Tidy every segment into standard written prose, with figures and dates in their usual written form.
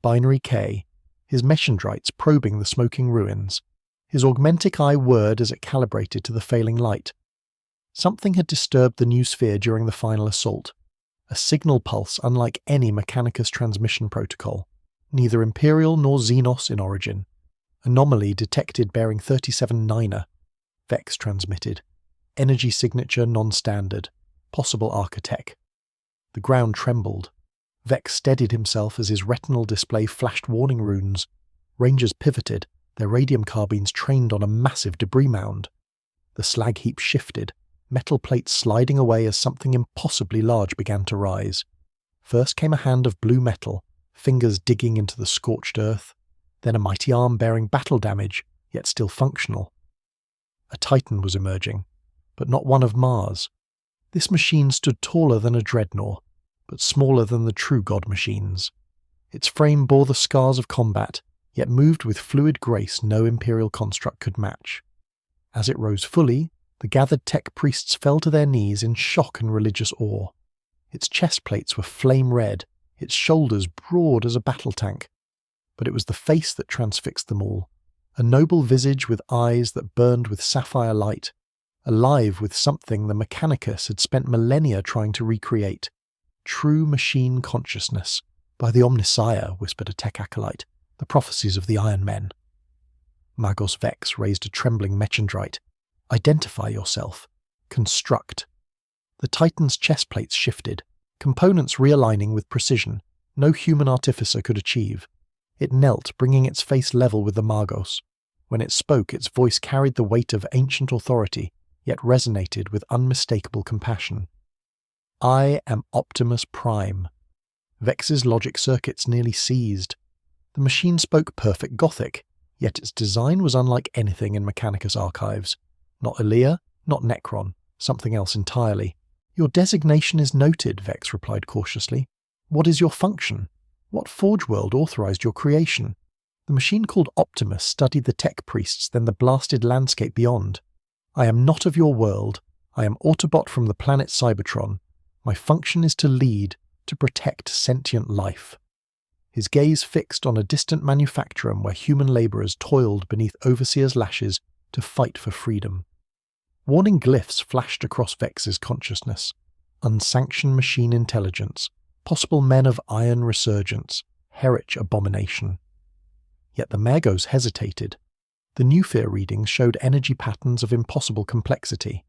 binary K, his meshindrites probing the smoking ruins. His augmentic eye whirred as it calibrated to the failing light. Something had disturbed the new sphere during the final assault. A signal pulse unlike any Mechanicus transmission protocol, neither Imperial nor Xenos in origin. Anomaly detected bearing 37 Niner. Vex transmitted. Energy signature non-standard. Possible architect. The ground trembled. Vex steadied himself as his retinal display flashed warning runes. Rangers pivoted, their radium carbines trained on a massive debris mound. The slag heap shifted, metal plates sliding away as something impossibly large began to rise. First came a hand of blue metal, fingers digging into the scorched earth, then a mighty arm bearing battle damage, yet still functional. A Titan was emerging, but not one of Mars. This machine stood taller than a dreadnought, but smaller than the true god machines. Its frame bore the scars of combat, yet moved with fluid grace no Imperial construct could match. As it rose fully, the gathered tech priests fell to their knees in shock and religious awe. Its chest plates were flame red, its shoulders broad as a battle tank. But it was the face that transfixed them all, a noble visage with eyes that burned with sapphire light, alive with something the Mechanicus had spent millennia trying to recreate. True machine consciousness. By the Omnissiah, whispered a tech acolyte, the prophecies of the Iron Men. Magos Vex raised a trembling mechindrite. Identify yourself. Construct. The Titan's chest plates shifted, components realigning with precision no human artificer could achieve. It knelt, bringing its face level with the Magos. When it spoke, its voice carried the weight of ancient authority, yet resonated with unmistakable compassion. I am Optimus Prime. Vex's logic circuits nearly seized. The machine spoke perfect Gothic, yet its design was unlike anything in Mechanicus archives. Not Elia, not Necron, something else entirely. Your designation is noted, Vex replied cautiously. What is your function? What Forge world authorized your creation? The machine called Optimus studied the tech priests, then the blasted landscape beyond. I am not of your world. I am Autobot from the planet Cybertron. My function is to lead, to protect sentient life. His gaze fixed on a distant manufactorum where human labourers toiled beneath overseers' lashes to fight for freedom. Warning glyphs flashed across Vex's consciousness. Unsanctioned machine intelligence, possible men of iron resurgence, Herich abomination. Yet the Magos hesitated. The Newfear readings showed energy patterns of impossible complexity.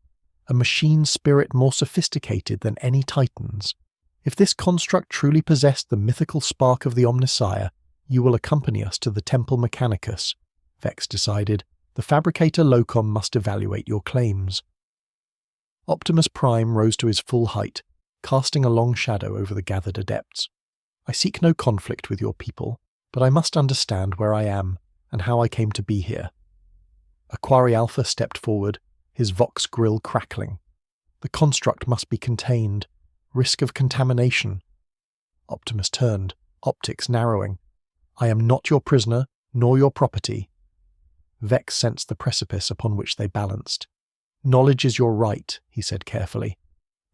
A machine spirit more sophisticated than any Titan's. If this construct truly possessed the mythical spark of the Omnissiah, you will accompany us to the Temple Mechanicus. Vex decided. The Fabricator Locom must evaluate your claims. Optimus Prime rose to his full height, casting a long shadow over the gathered adepts. I seek no conflict with your people, but I must understand where I am and how I came to be here. Aquari Alpha stepped forward, his Vox grill crackling. The construct must be contained. Risk of contamination. Optimus turned, optics narrowing. I am not your prisoner, nor your property. Vex sensed the precipice upon which they balanced. Knowledge is your right, he said carefully.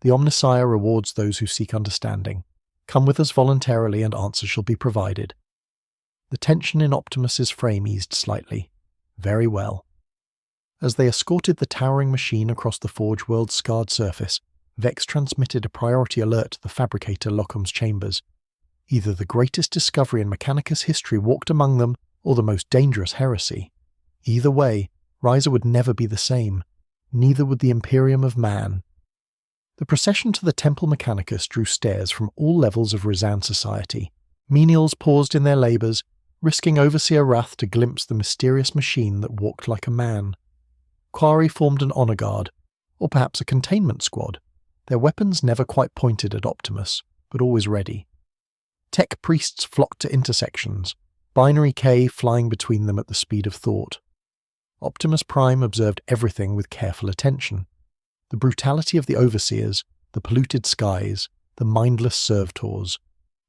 The Omnissiah rewards those who seek understanding. Come with us voluntarily and answers shall be provided. The tension in Optimus's frame eased slightly. Very well. As they escorted the towering machine across the Forge world's scarred surface, Vex transmitted a priority alert to the Fabricator Locum's chambers. Either the greatest discovery in Mechanicus history walked among them, or the most dangerous heresy. Either way, Ryza would never be the same. Neither would the Imperium of Man. The procession to the Temple Mechanicus drew stares from all levels of Rizan society. Menials paused in their labours, risking overseer wrath to glimpse the mysterious machine that walked like a man. Quarry formed an honour guard, or perhaps a containment squad. Their weapons never quite pointed at Optimus, but always ready. Tech priests flocked to intersections, binary K flying between them at the speed of thought. Optimus Prime observed everything with careful attention. The brutality of the overseers, the polluted skies, the mindless servitors.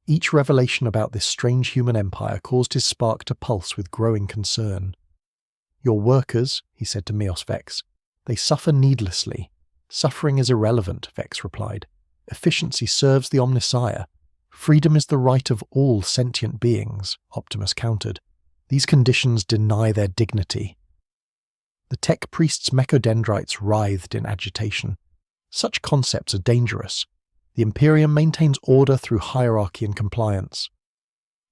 Each revelation about this strange human empire caused his spark to pulse with growing concern. Your workers, he said to Meos Vex, they suffer needlessly. Suffering is irrelevant, Vex replied. Efficiency serves the Omnissiah. Freedom is the right of all sentient beings, Optimus countered. These conditions deny their dignity. The tech priest's mechodendrites writhed in agitation. Such concepts are dangerous. The Imperium maintains order through hierarchy and compliance.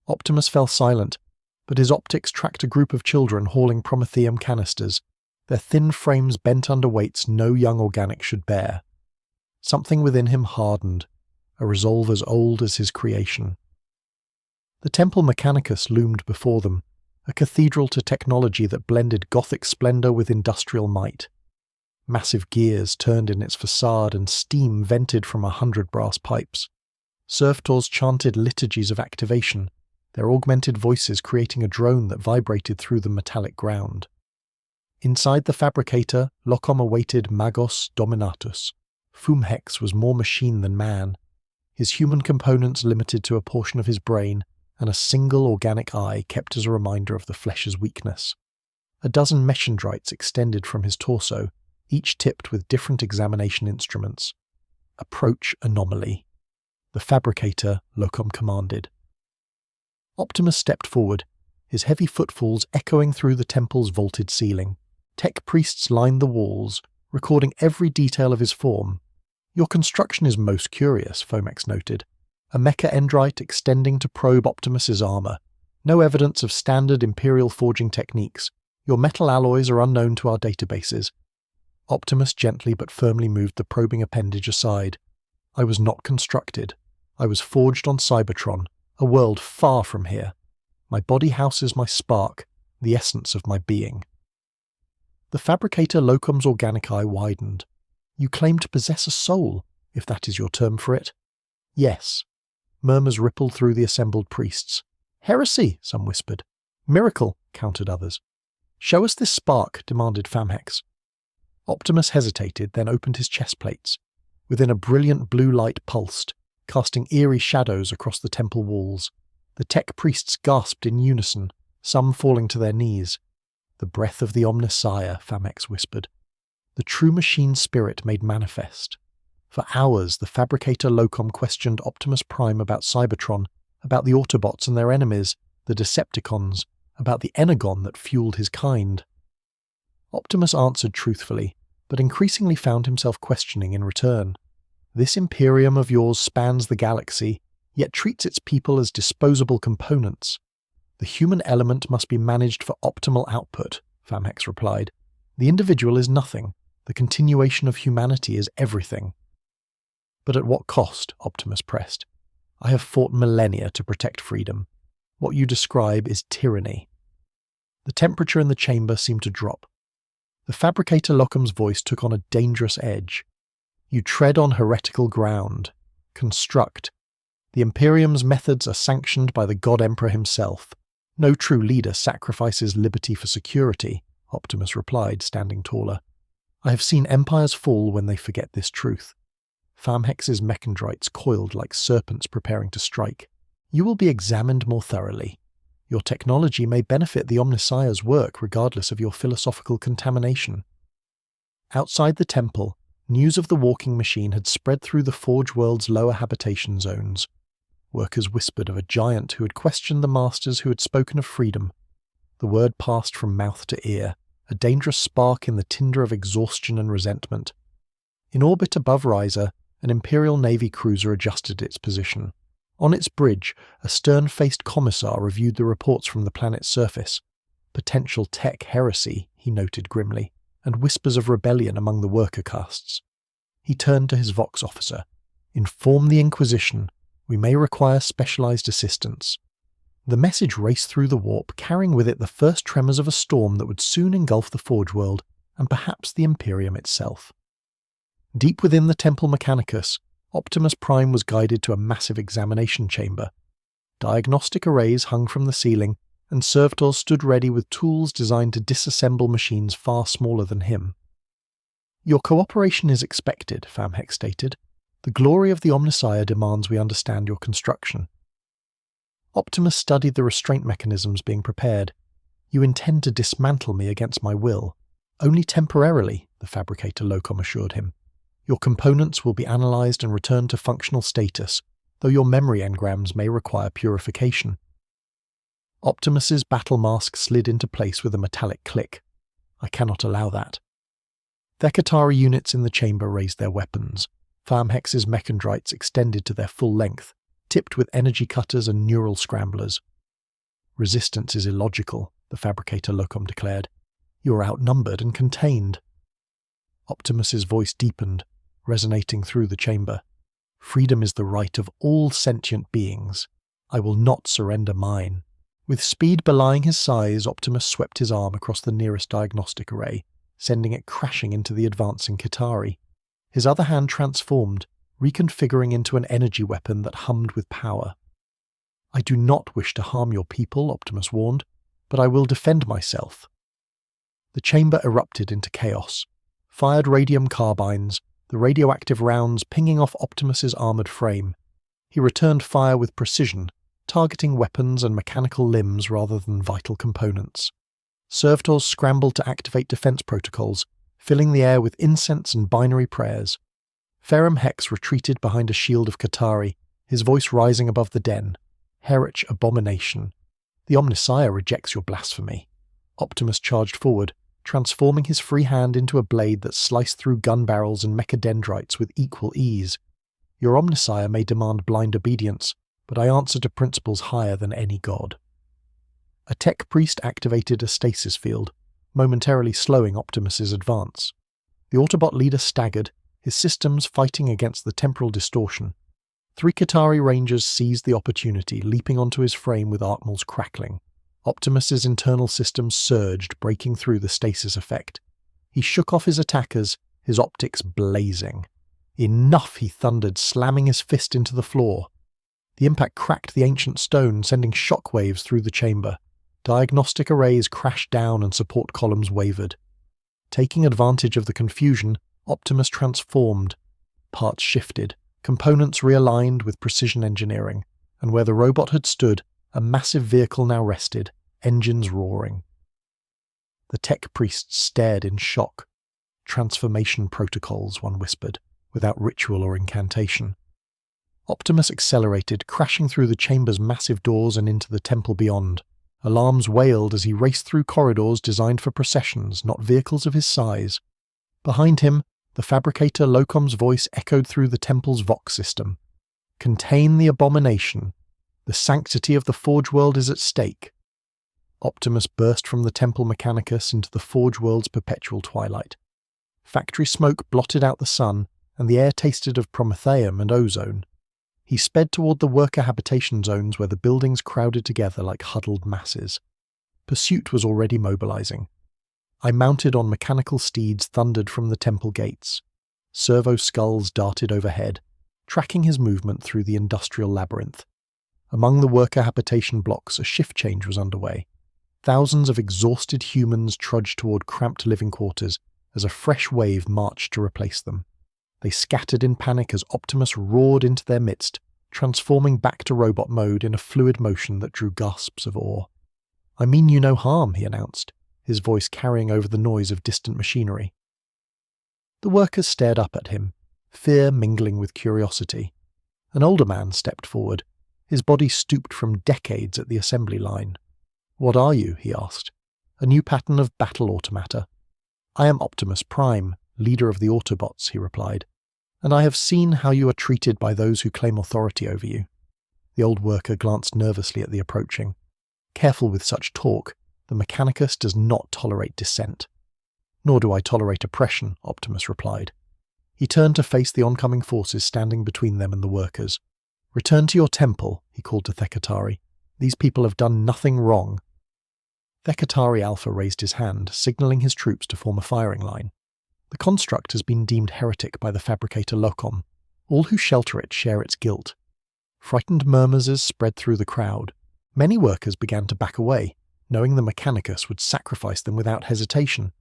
Optimus fell silent, but his optics tracked a group of children hauling Prometheum canisters, their thin frames bent under weights no young organic should bear. Something within him hardened, a resolve as old as his creation. The Temple Mechanicus loomed before them, a cathedral to technology that blended Gothic splendor with industrial might. Massive gears turned in its facade and steam vented from 100 brass pipes. Servitors chanted liturgies of activation, their augmented voices creating a drone that vibrated through the metallic ground. Inside the fabricator, Locom awaited Magos Dominatus. Fumhex was more machine than man, his human components limited to a portion of his brain, and a single organic eye kept as a reminder of the flesh's weakness. A dozen mechandrites extended from his torso, each tipped with different examination instruments. Approach anomaly. The fabricator, Locom commanded. Optimus stepped forward, his heavy footfalls echoing through the temple's vaulted ceiling. Tech priests lined the walls, recording every detail of his form. Your construction is most curious, Fomex noted. A mecha-endrite extending to probe Optimus's armor. No evidence of standard Imperial forging techniques. Your metal alloys are unknown to our databases. Optimus gently but firmly moved the probing appendage aside. I was not constructed. I was forged on Cybertron, a world far from here. My body houses my spark, the essence of my being. The fabricator Locom's organic eye widened. You claim to possess a soul, if that is your term for it. Yes. Murmurs rippled through the assembled priests. Heresy, some whispered. Miracle, countered others. Show us this spark, demanded Famhex. Optimus hesitated, then opened his chest plates. Within a brilliant blue light pulsed, casting eerie shadows across the temple walls. The tech priests gasped in unison, some falling to their knees. The breath of the Omnissiah, Famhex whispered. The true machine spirit made manifest. For hours, the fabricator Locom questioned Optimus Prime about Cybertron, about the Autobots and their enemies, the Decepticons, about the energon that fueled his kind. Optimus answered truthfully, but increasingly found himself questioning in return. This Imperium of yours spans the galaxy, yet treats its people as disposable components. The human element must be managed for optimal output, Famhex replied. The individual is nothing. The continuation of humanity is everything. But at what cost? Optimus pressed. I have fought millennia to protect freedom. What you describe is tyranny. The temperature in the chamber seemed to drop. The fabricator Locom's voice took on a dangerous edge. You tread on heretical ground. Construct. The Imperium's methods are sanctioned by the God Emperor himself. No true leader sacrifices liberty for security, Optimus replied, standing taller. I have seen empires fall when they forget this truth. Famhex's mechandrites coiled like serpents preparing to strike. You will be examined more thoroughly. Your technology may benefit the Omnissiah's work regardless of your philosophical contamination. Outside the temple, news of the walking machine had spread through the Forge world's lower habitation zones. Workers whispered of a giant who had questioned the masters who had spoken of freedom. The word passed from mouth to ear, a dangerous spark in the tinder of exhaustion and resentment. In orbit above Riser, an Imperial Navy cruiser adjusted its position. On its bridge, a stern-faced commissar reviewed the reports from the planet's surface. Potential tech heresy, he noted grimly, and whispers of rebellion among the worker castes. He turned to his Vox officer. Inform the Inquisition. We may require specialized assistance. The message raced through the warp, carrying with it the first tremors of a storm that would soon engulf the Forge world, and perhaps the Imperium itself. Deep within the Temple Mechanicus, Optimus Prime was guided to a massive examination chamber. Diagnostic arrays hung from the ceiling, and servitors stood ready with tools designed to disassemble machines far smaller than him. Your cooperation is expected, Famhex stated. The glory of the Omnissiah demands we understand your construction. Optimus studied the restraint mechanisms being prepared. You intend to dismantle me against my will. Only temporarily, the fabricator Locom assured him. Your components will be analysed and returned to functional status. though your memory engrams may require purification. Optimus's battle mask slid into place with a metallic click. I cannot allow that. Thekatari units in the chamber raised their weapons. Farmhex's mechondrites extended to their full length, tipped with energy cutters and neural scramblers. Resistance is illogical, the fabricator Locom declared. You are outnumbered and contained. Optimus's voice deepened, resonating through the chamber. Freedom is the right of all sentient beings. I will not surrender mine. With speed belying his size, Optimus swept his arm across the nearest diagnostic array, sending it crashing into the advancing Kitari. His other hand transformed, reconfiguring into an energy weapon that hummed with power. I do not wish to harm your people, Optimus warned, but I will defend myself. The chamber erupted into chaos. Fired radium carbines, the radioactive rounds pinging off Optimus's armoured frame. He returned fire with precision, targeting weapons and mechanical limbs rather than vital components. Servitors scrambled to activate defense protocols, filling the air with incense and binary prayers. Ferrum Hex retreated behind a shield of Kitari, his voice rising above the den. Herich abomination. The Omnissiah rejects your blasphemy. Optimus charged forward, transforming his free hand into a blade that sliced through gun barrels and mechadendrites with equal ease. Your Omnissiah may demand blind obedience, but I answer to principles higher than any god. A tech priest activated a stasis field, momentarily slowing Optimus's advance. The Autobot leader staggered, his systems fighting against the temporal distortion. 3 Kitari Rangers seized the opportunity, leaping onto his frame with Arkmal's crackling. Optimus's internal systems surged, breaking through the stasis effect. He shook off his attackers, his optics blazing. Enough, he thundered, slamming his fist into the floor. The impact cracked the ancient stone, sending shockwaves through the chamber. Diagnostic arrays crashed down and support columns wavered. Taking advantage of the confusion, Optimus transformed. Parts shifted, components realigned with precision engineering, and where the robot had stood, a massive vehicle now rested, engines roaring. The tech priests stared in shock. Transformation protocols, one whispered, without ritual or incantation. Optimus accelerated, crashing through the chamber's massive doors and into the temple beyond. Alarms wailed as he raced through corridors designed for processions, not vehicles of his size. Behind him, the fabricator Locom's voice echoed through the temple's Vox system. Contain the abomination. The sanctity of the Forge World is at stake. Optimus burst from the Temple Mechanicus into the Forge World's perpetual twilight. Factory smoke blotted out the sun, and the air tasted of prometheum and ozone. He sped toward the worker habitation zones where the buildings crowded together like huddled masses. Pursuit was already mobilizing. I mounted on mechanical steeds thundered from the temple gates. Servo skulls darted overhead, tracking his movement through the industrial labyrinth. Among the worker habitation blocks, a shift change was underway. Thousands of exhausted humans trudged toward cramped living quarters as a fresh wave marched to replace them. They scattered in panic as Optimus roared into their midst, transforming back to robot mode in a fluid motion that drew gasps of awe. I mean you no harm, he announced, his voice carrying over the noise of distant machinery. The workers stared up at him, fear mingling with curiosity. An older man stepped forward, his body stooped from decades at the assembly line. What are you? He asked. A new pattern of battle automata. I am Optimus Prime, leader of the Autobots, he replied, and I have seen how you are treated by those who claim authority over you. The old worker glanced nervously at the approaching. Careful with such talk, the Mechanicus does not tolerate dissent. Nor do I tolerate oppression, Optimus replied. He turned to face the oncoming forces standing between them and the workers. Return to your temple, he called to Thekatari. These people have done nothing wrong. Thekatari Alpha raised his hand, signalling his troops to form a firing line. The construct has been deemed heretic by the fabricator Locom. All who shelter it share its guilt. Frightened murmurs spread through the crowd. Many workers began to back away, knowing the Mechanicus would sacrifice them without hesitation.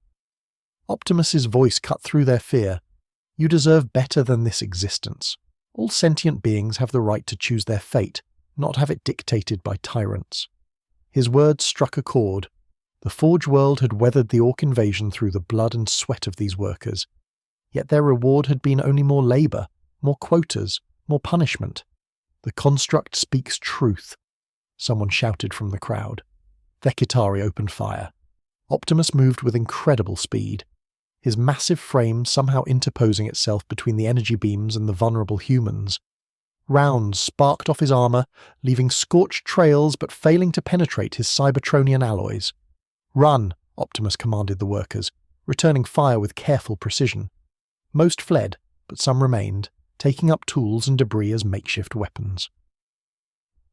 Optimus's voice cut through their fear. You deserve better than this existence. All sentient beings have the right to choose their fate, not have it dictated by tyrants. His words struck a chord. The Forge World had weathered the Orc invasion through the blood and sweat of these workers. Yet their reward had been only more labour, more quotas, more punishment. "The construct speaks truth," someone shouted from the crowd. Thekitari opened fire. Optimus moved with incredible speed, his massive frame somehow interposing itself between the energy beams and the vulnerable humans. Rounds sparked off his armor, leaving scorched trails but failing to penetrate his Cybertronian alloys. "Run," Optimus commanded the workers, returning fire with careful precision. Most fled, but some remained, taking up tools and debris as makeshift weapons.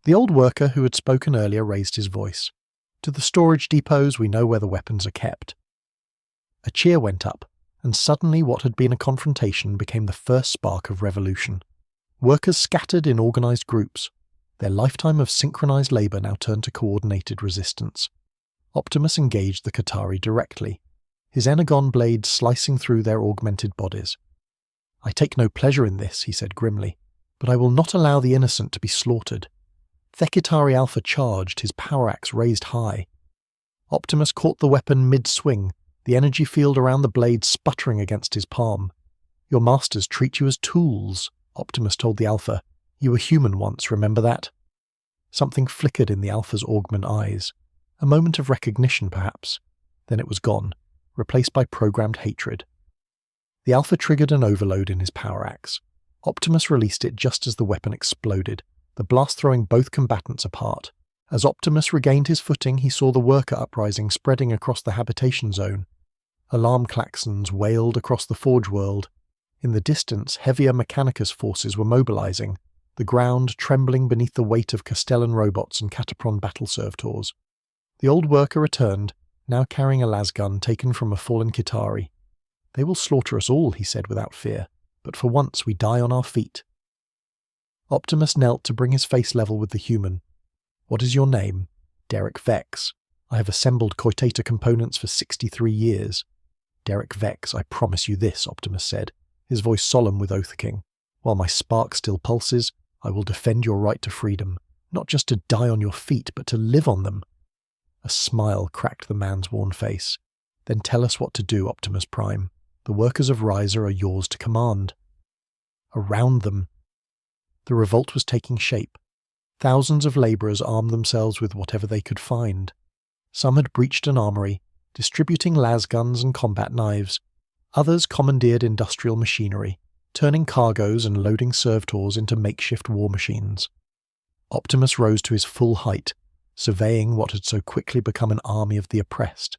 The old worker who had spoken earlier raised his voice. "To the storage depots, we know where the weapons are kept." A cheer went up, and suddenly what had been a confrontation became the first spark of revolution. Workers scattered in organized groups. Their lifetime of synchronized labor now turned to coordinated resistance. Optimus engaged the Qatari directly, his energon blade slicing through their augmented bodies. "I take no pleasure in this," he said grimly, "but I will not allow the innocent to be slaughtered." Thekitari Alpha charged, his power axe raised high. Optimus caught the weapon mid-swing, the energy field around the blade sputtering against his palm. "Your masters treat you as tools," Optimus told the Alpha. "You were human once, remember that?" Something flickered in the Alpha's augment eyes. A moment of recognition, perhaps. Then it was gone, replaced by programmed hatred. The Alpha triggered an overload in his power axe. Optimus released it just as the weapon exploded, the blast throwing both combatants apart. As Optimus regained his footing, he saw the worker uprising spreading across the habitation zone. Alarm klaxons wailed across the Forge world. In the distance, heavier Mechanicus forces were mobilizing, the ground trembling beneath the weight of Castellan robots and Catapron battle servitors. The old worker returned, now carrying a lasgun taken from a fallen Qatari. "They will slaughter us all," he said without fear, "but for once we die on our feet." Optimus knelt to bring his face level with the human. "What is your name?" "Derek Vex. I have assembled Coitator components for 63 years. "Derek Vex, I promise you this," Optimus said, his voice solemn with Oath King. "While my spark still pulses, I will defend your right to freedom, not just to die on your feet, but to live on them." A smile cracked the man's worn face. "Then tell us what to do, Optimus Prime. The workers of Riser are yours to command." Around them, the revolt was taking shape. Thousands of laborers armed themselves with whatever they could find. Some had breached an armory, distributing lasguns and combat knives. Others commandeered industrial machinery, turning cargoes and loading servitors into makeshift war machines. Optimus rose to his full height, surveying what had so quickly become an army of the oppressed.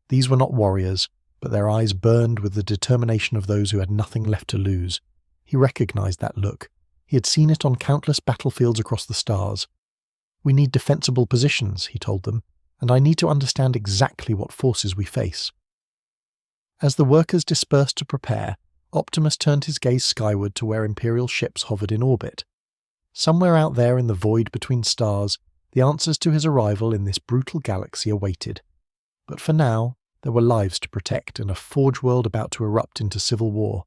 These were not warriors, but their eyes burned with the determination of those who had nothing left to lose. He recognized that look. He had seen it on countless battlefields across the stars. "We need defensible positions," he told them, "and I need to understand exactly what forces we face." As the workers dispersed to prepare, Optimus turned his gaze skyward to where Imperial ships hovered in orbit. Somewhere out there in the void between stars, the answers to his arrival in this brutal galaxy awaited. But for now, there were lives to protect and a Forge world about to erupt into civil war.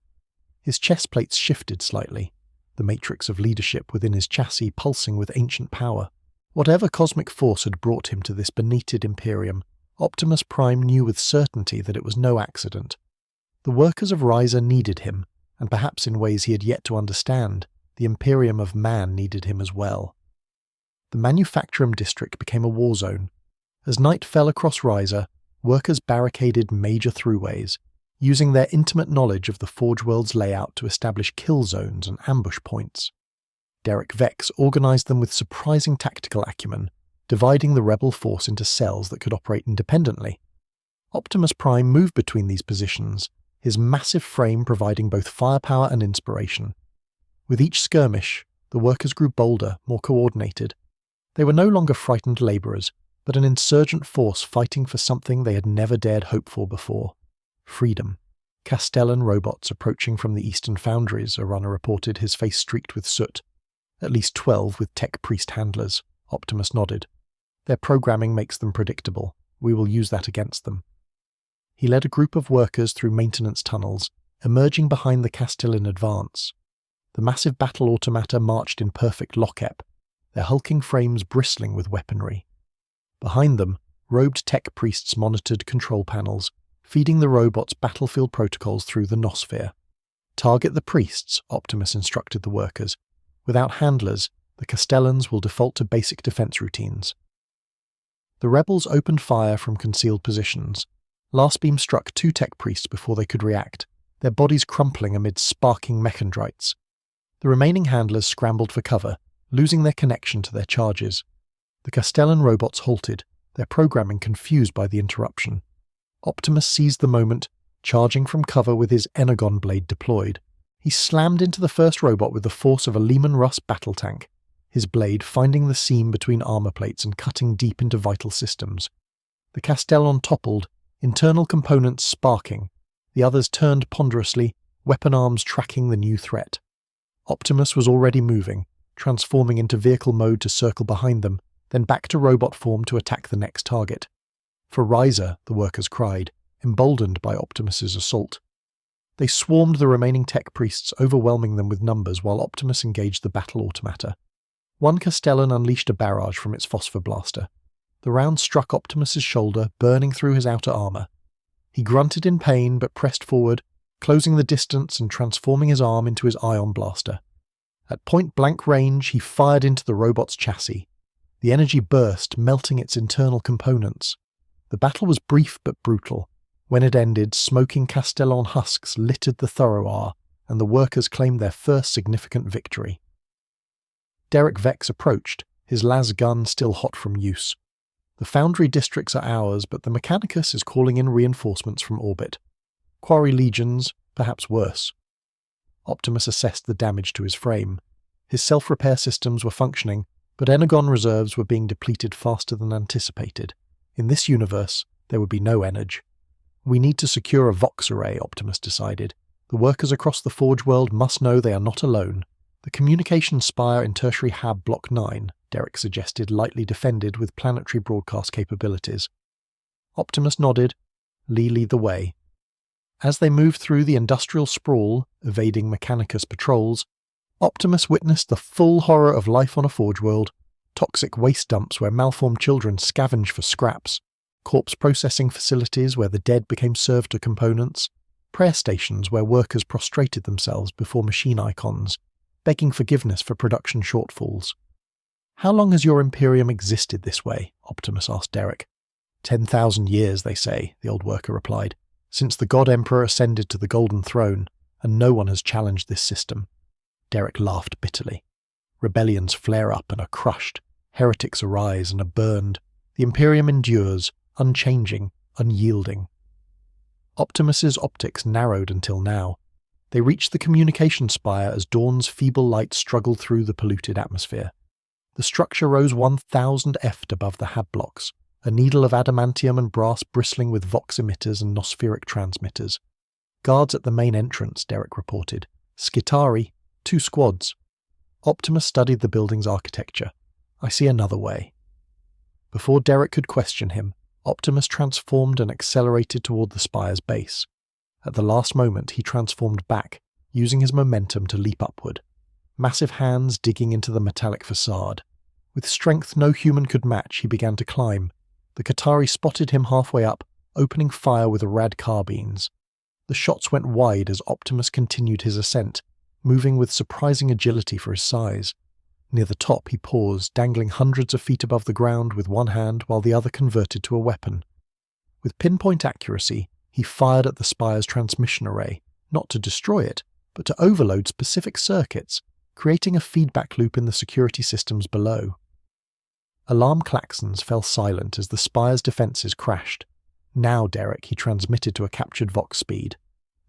His chest plates shifted slightly, the matrix of leadership within his chassis pulsing with ancient power. Whatever cosmic force had brought him to this benighted Imperium, Optimus Prime knew with certainty that it was no accident. The workers of Riser needed him, and perhaps in ways he had yet to understand, the Imperium of Man needed him as well. The Manufacturum district became a war zone. As night fell across Riser, workers barricaded major throughways, using their intimate knowledge of the Forge world's layout to establish kill zones and ambush points. Derek Vex organized them with surprising tactical acumen, dividing the rebel force into cells that could operate independently. Optimus Prime moved between these positions, his massive frame providing both firepower and inspiration. With each skirmish, the workers grew bolder, more coordinated. They were no longer frightened laborers, but an insurgent force fighting for something they had never dared hope for before. Freedom. Castellan robots approaching from the eastern foundries, a runner reported, his face streaked with soot. At least 12 with tech priest handlers. Optimus nodded. Their programming makes them predictable. We will use that against them. He led a group of workers through maintenance tunnels, emerging behind the Castellan advance. The massive battle automata marched in perfect lock-up, their hulking frames bristling with weaponry. Behind them, robed tech priests monitored control panels, feeding the robots battlefield protocols through the Nosphere. "Target the priests," Optimus instructed the workers. "Without handlers, The Castellans will default to basic defense routines. The rebels opened fire from concealed positions. Last beam struck 2 tech priests before they could react, their bodies crumpling amid sparking mechondrites. The remaining handlers scrambled for cover, losing their connection to their charges. The Castellan robots halted, their programming confused by the interruption. Optimus seized the moment, charging from cover with his Energon blade deployed. He slammed into the first robot with the force of a Lehman Russ battle tank, his blade finding the seam between armor plates and cutting deep into vital systems. The Castellan toppled, internal components sparking. The others turned ponderously, weapon arms tracking the new threat. Optimus was already moving, transforming into vehicle mode to circle behind them, then back to robot form to attack the next target. For Riser, the workers cried, emboldened by Optimus's assault. They swarmed the remaining tech priests, overwhelming them with numbers while Optimus engaged the battle automata. One Castellan unleashed a barrage from its phosphor blaster. The round struck Optimus's shoulder, burning through his outer armor. He grunted in pain but pressed forward, closing the distance and transforming his arm into his ion blaster. At point-blank range, he fired into the robot's chassis. The energy burst, melting its internal components. The battle was brief but brutal. When it ended, smoking Castellan husks littered the Thoroughfare, and the workers claimed their first significant victory. Derek Vex approached, his las gun still hot from use. The Foundry districts are ours, but the Mechanicus is calling in reinforcements from orbit. Quarry legions, perhaps worse. Optimus assessed the damage to his frame. His self-repair systems were functioning, but Energon reserves were being depleted faster than anticipated. In this universe, there would be no energy. We need to secure a Vox array, Optimus decided. The workers across the Forge world must know they are not alone. The communication spire in Tertiary Hab Block 9, Derek suggested, lightly defended with planetary broadcast capabilities. Optimus nodded. Lee lead the way. As they moved through the industrial sprawl, evading Mechanicus patrols, Optimus witnessed the full horror of life on a Forge world. Toxic waste dumps where malformed children scavenge for scraps, corpse processing facilities where the dead became served to components, prayer stations where workers prostrated themselves before machine icons, begging forgiveness for production shortfalls. "How long has your Imperium existed this way?" Optimus asked Derek. 10,000 years, they say, the old worker replied, "since the God Emperor ascended to the Golden Throne, and no one has challenged this system." Derek laughed bitterly. Rebellions flare up and are crushed. Heretics arise and are burned. The Imperium endures, unchanging, unyielding. Optimus's optics narrowed until now. They reached the communication spire as dawn's feeble light struggled through the polluted atmosphere. The structure rose 1,000 ft above the Hab blocks, a needle of adamantium and brass bristling with Vox emitters and nospheric transmitters. Guards at the main entrance, Derek reported. Skitari, 2 squads. Optimus studied the building's architecture. "I see another way." Before Derek could question him, Optimus transformed and accelerated toward the spire's base. At the last moment, he transformed back, using his momentum to leap upward. Massive hands digging into the metallic facade. With strength no human could match, he began to climb. The Qatari spotted him halfway up, opening fire with rad carbines. The shots went wide as Optimus continued his ascent, moving with surprising agility for his size. Near the top he paused, dangling hundreds of feet above the ground with one hand while the other converted to a weapon. With pinpoint accuracy, he fired at the spire's transmission array, not to destroy it, but to overload specific circuits, creating a feedback loop in the security systems below. Alarm klaxons fell silent as the spire's defences crashed. "Now, Derek," he transmitted to a captured Vox speed.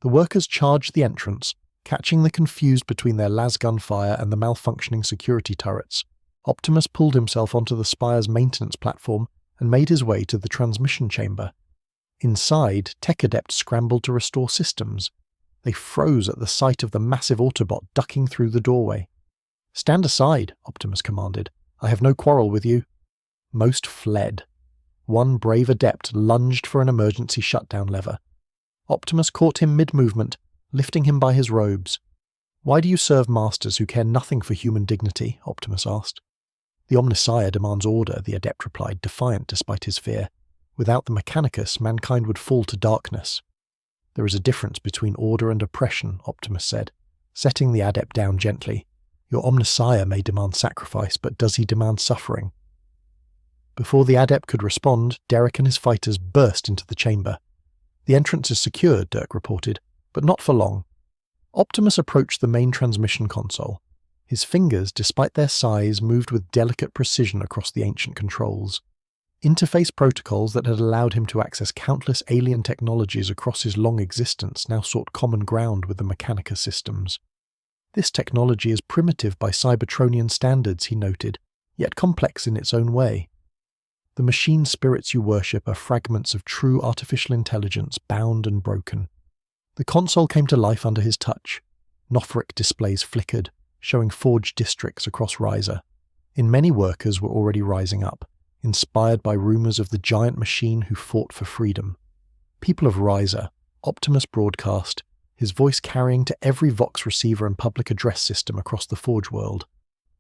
The workers charged the entrance, catching the confused between their lasgun fire and the malfunctioning security turrets. Optimus pulled himself onto the spire's maintenance platform and made his way to the transmission chamber. Inside, tech adepts scrambled to restore systems. They froze at the sight of the massive Autobot ducking through the doorway. "Stand aside," Optimus commanded. "I have no quarrel with you." Most fled. One brave adept lunged for an emergency shutdown lever. Optimus caught him mid-movement, lifting him by his robes. "Why do you serve masters who care nothing for human dignity?" Optimus asked. "The Omnissiah demands order," the adept replied, defiant despite his fear. "Without the Mechanicus, mankind would fall to darkness." "There is a difference between order and oppression," Optimus said, setting the adept down gently. Your Omnissiah may demand sacrifice, but does he demand suffering? Before the adept could respond, Derek and his fighters burst into the chamber. The entrance is secured, Dirk reported, but not for long. Optimus approached the main transmission console. His fingers, despite their size, moved with delicate precision across the ancient controls. Interface protocols that had allowed him to access countless alien technologies across his long existence now sought common ground with the Mechanica systems. This technology is primitive by Cybertronian standards, he noted, yet complex in its own way. The machine spirits you worship are fragments of true artificial intelligence, bound and broken. The console came to life under his touch. Nothric displays flickered, showing forged districts across Ryza. In many workers were already rising up, inspired by rumours of the giant machine who fought for freedom. People of Ryza, Optimus broadcast, his voice carrying to every Vox receiver and public address system across the Forge world.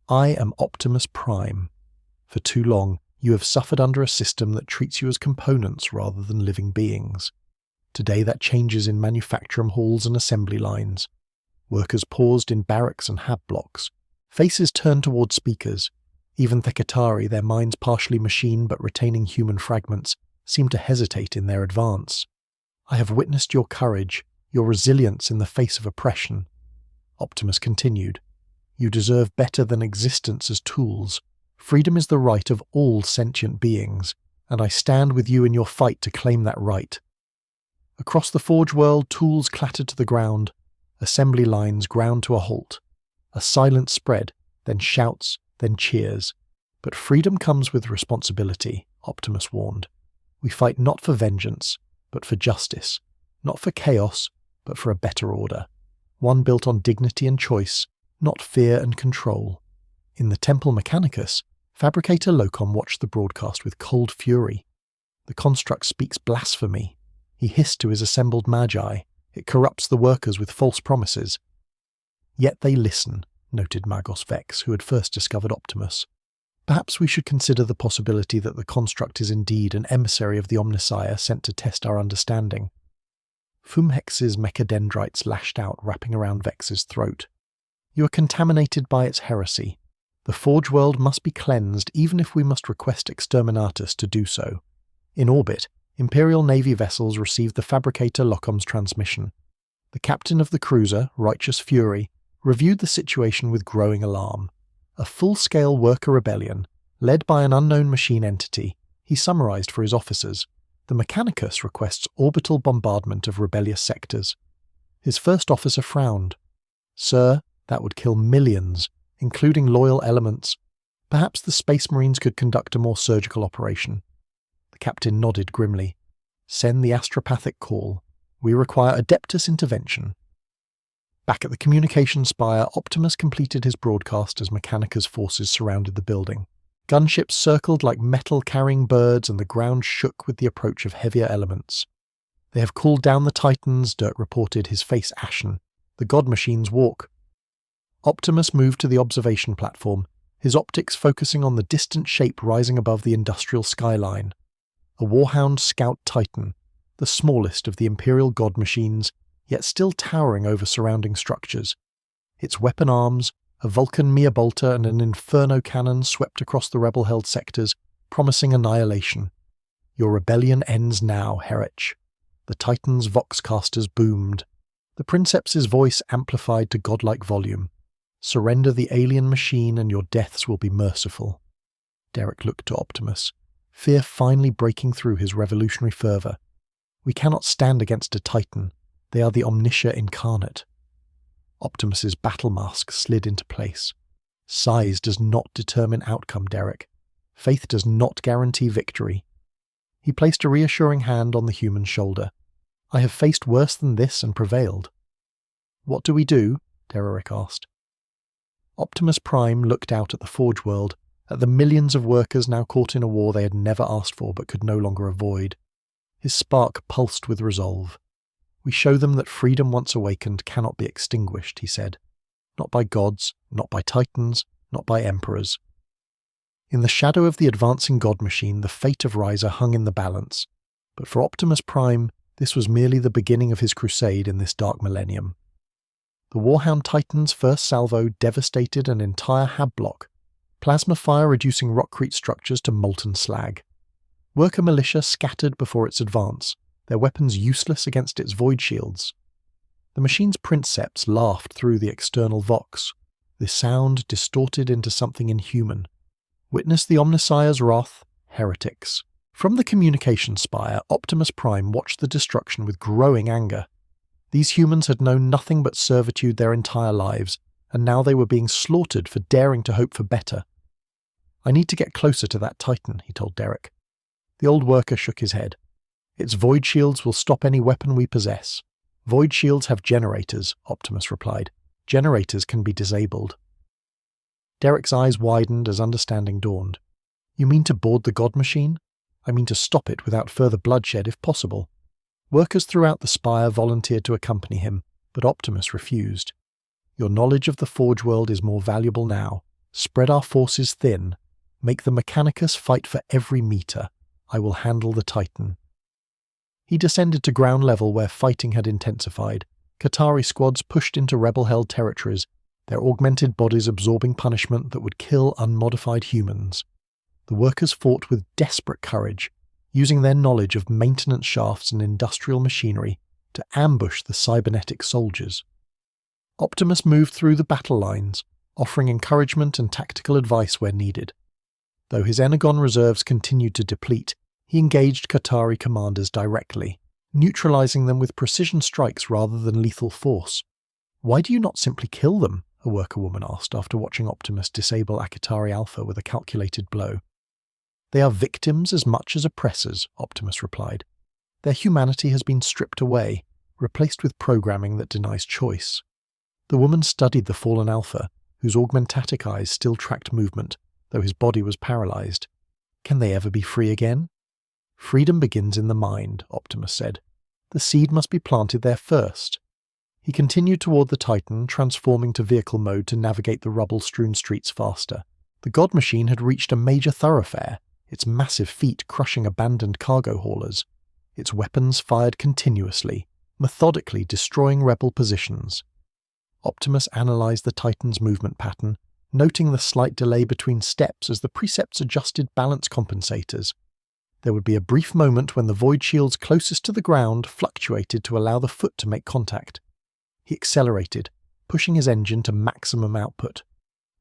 I am Optimus Prime. For too long, you have suffered under a system that treats you as components rather than living beings. Today that changes in manufacturing halls and assembly lines. Workers paused in barracks and hab blocks. Faces turned toward speakers. Even Thekatari, their minds partially machine but retaining human fragments, seemed to hesitate in their advance. I have witnessed your courage, your resilience in the face of oppression. Optimus continued. You deserve better than existence as tools. Freedom is the right of all sentient beings, and I stand with you in your fight to claim that right. Across the Forge world, tools clattered to the ground. Assembly lines ground to a halt. A silence spread, then shouts, then cheers. But freedom comes with responsibility, Optimus warned. We fight not for vengeance, but for justice. Not for chaos, but for a better order. One built on dignity and choice, not fear and control. In the Temple Mechanicus, Fabricator Locom watched the broadcast with cold fury. The construct speaks blasphemy. He hissed to his assembled magi. It corrupts the workers with false promises. Yet they listen, noted Magos Vex, who had first discovered Optimus. Perhaps we should consider the possibility that the construct is indeed an emissary of the Omnissiah sent to test our understanding. Fumhex's mechadendrites lashed out, wrapping around Vex's throat. You are contaminated by its heresy. The Forge world must be cleansed even if we must request Exterminatus to do so. In orbit, Imperial Navy vessels received the Fabricator Locom's transmission. The captain of the cruiser, Righteous Fury, reviewed the situation with growing alarm. A full-scale worker rebellion, led by an unknown machine entity, he summarized for his officers. The Mechanicus requests orbital bombardment of rebellious sectors. His first officer frowned. Sir, that would kill millions, including loyal elements. Perhaps the Space Marines could conduct a more surgical operation. The captain nodded grimly. Send the astropathic call. We require Adeptus intervention. Back at the communication spire, Optimus completed his broadcast as Mechanica's forces surrounded the building. Gunships circled like metal-carrying birds and the ground shook with the approach of heavier elements. They have cooled down the Titans, Dirk reported, his face ashen. The god machines walk. Optimus moved to the observation platform, his optics focusing on the distant shape rising above the industrial skyline. A Warhound Scout Titan, the smallest of the Imperial god machines, yet still towering over surrounding structures. Its weapon arms, a Vulcan Mia-bolter and an Inferno cannon swept across the rebel-held sectors, promising annihilation. Your rebellion ends now, Herich. The Titan's voxcasters boomed. The Princeps's voice amplified to godlike volume. Surrender the alien machine and your deaths will be merciful. Derek looked to Optimus, fear finally breaking through his revolutionary fervour. We cannot stand against a Titan. They are the Omnitia incarnate. Optimus's battle mask slid into place. Size does not determine outcome, Derek. Faith does not guarantee victory. He placed a reassuring hand on the human's shoulder. I have faced worse than this and prevailed. What do we do? Derek asked. Optimus Prime looked out at the Forge world, at the millions of workers now caught in a war they had never asked for but could no longer avoid. His spark pulsed with resolve. We show them that freedom once awakened cannot be extinguished, he said. Not by gods, not by titans, not by emperors. In the shadow of the advancing god machine, the fate of Ryza hung in the balance. But for Optimus Prime, this was merely the beginning of his crusade in this dark millennium. The Warhound Titan's first salvo devastated an entire hab block, plasma fire reducing rockcrete structures to molten slag. Worker militia scattered before its advance, their weapons useless against its void shields. The machine's princeps laughed through the external vox, the sound distorted into something inhuman. Witness the Omnissiah's wrath, heretics. From the communication spire, Optimus Prime watched the destruction with growing anger. These humans had known nothing but servitude their entire lives, and now they were being slaughtered for daring to hope for better. "I need to get closer to that Titan," he told Derek. The old worker shook his head. "Its void shields will stop any weapon we possess." "Void shields have generators," Optimus replied. "Generators can be disabled." Derek's eyes widened as understanding dawned. "You mean to board the God Machine? I mean to stop it without further bloodshed if possible." Workers throughout the spire volunteered to accompany him, but Optimus refused. "Your knowledge of the Forge world is more valuable now. Spread our forces thin. Make the Mechanicus fight for every meter. I will handle the Titan." He descended to ground level where fighting had intensified. Qatari squads pushed into rebel-held territories, their augmented bodies absorbing punishment that would kill unmodified humans. The workers fought with desperate courage, using their knowledge of maintenance shafts and industrial machinery to ambush the cybernetic soldiers. Optimus moved through the battle lines, offering encouragement and tactical advice where needed. Though his Energon reserves continued to deplete, he engaged Qatari commanders directly, neutralizing them with precision strikes rather than lethal force. "Why do you not simply kill them?" a worker woman asked after watching Optimus disable Akatari Alpha with a calculated blow. "They are victims as much as oppressors," Optimus replied. "Their humanity has been stripped away, replaced with programming that denies choice." The woman studied the fallen Alpha, whose augmentatic eyes still tracked movement, though his body was paralyzed. "Can they ever be free again?" "Freedom begins in the mind," Optimus said. "The seed must be planted there first." He continued toward the Titan, transforming to vehicle mode to navigate the rubble-strewn streets faster. The God Machine had reached a major thoroughfare, its massive feet crushing abandoned cargo haulers. Its weapons fired continuously, methodically destroying rebel positions. Optimus analyzed the Titan's movement pattern, noting the slight delay between steps as the precepts adjusted balance compensators. There would be a brief moment when the void shields closest to the ground fluctuated to allow the foot to make contact. He accelerated, pushing his engine to maximum output.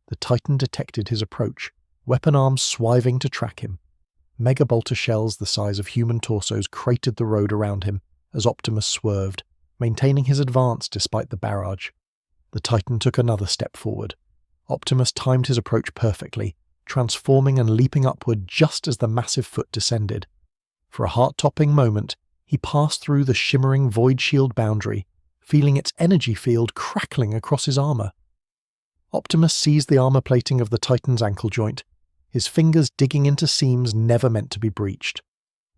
The Titan detected his approach, weapon arms swiving to track him. Megabolter shells the size of human torsos cratered the road around him as Optimus swerved, maintaining his advance despite the barrage. The Titan took another step forward. Optimus timed his approach perfectly, transforming and leaping upward just as the massive foot descended. For a heart-topping moment, he passed through the shimmering void shield boundary, feeling its energy field crackling across his armor. Optimus seized the armor plating of the Titan's ankle joint, his fingers digging into seams never meant to be breached.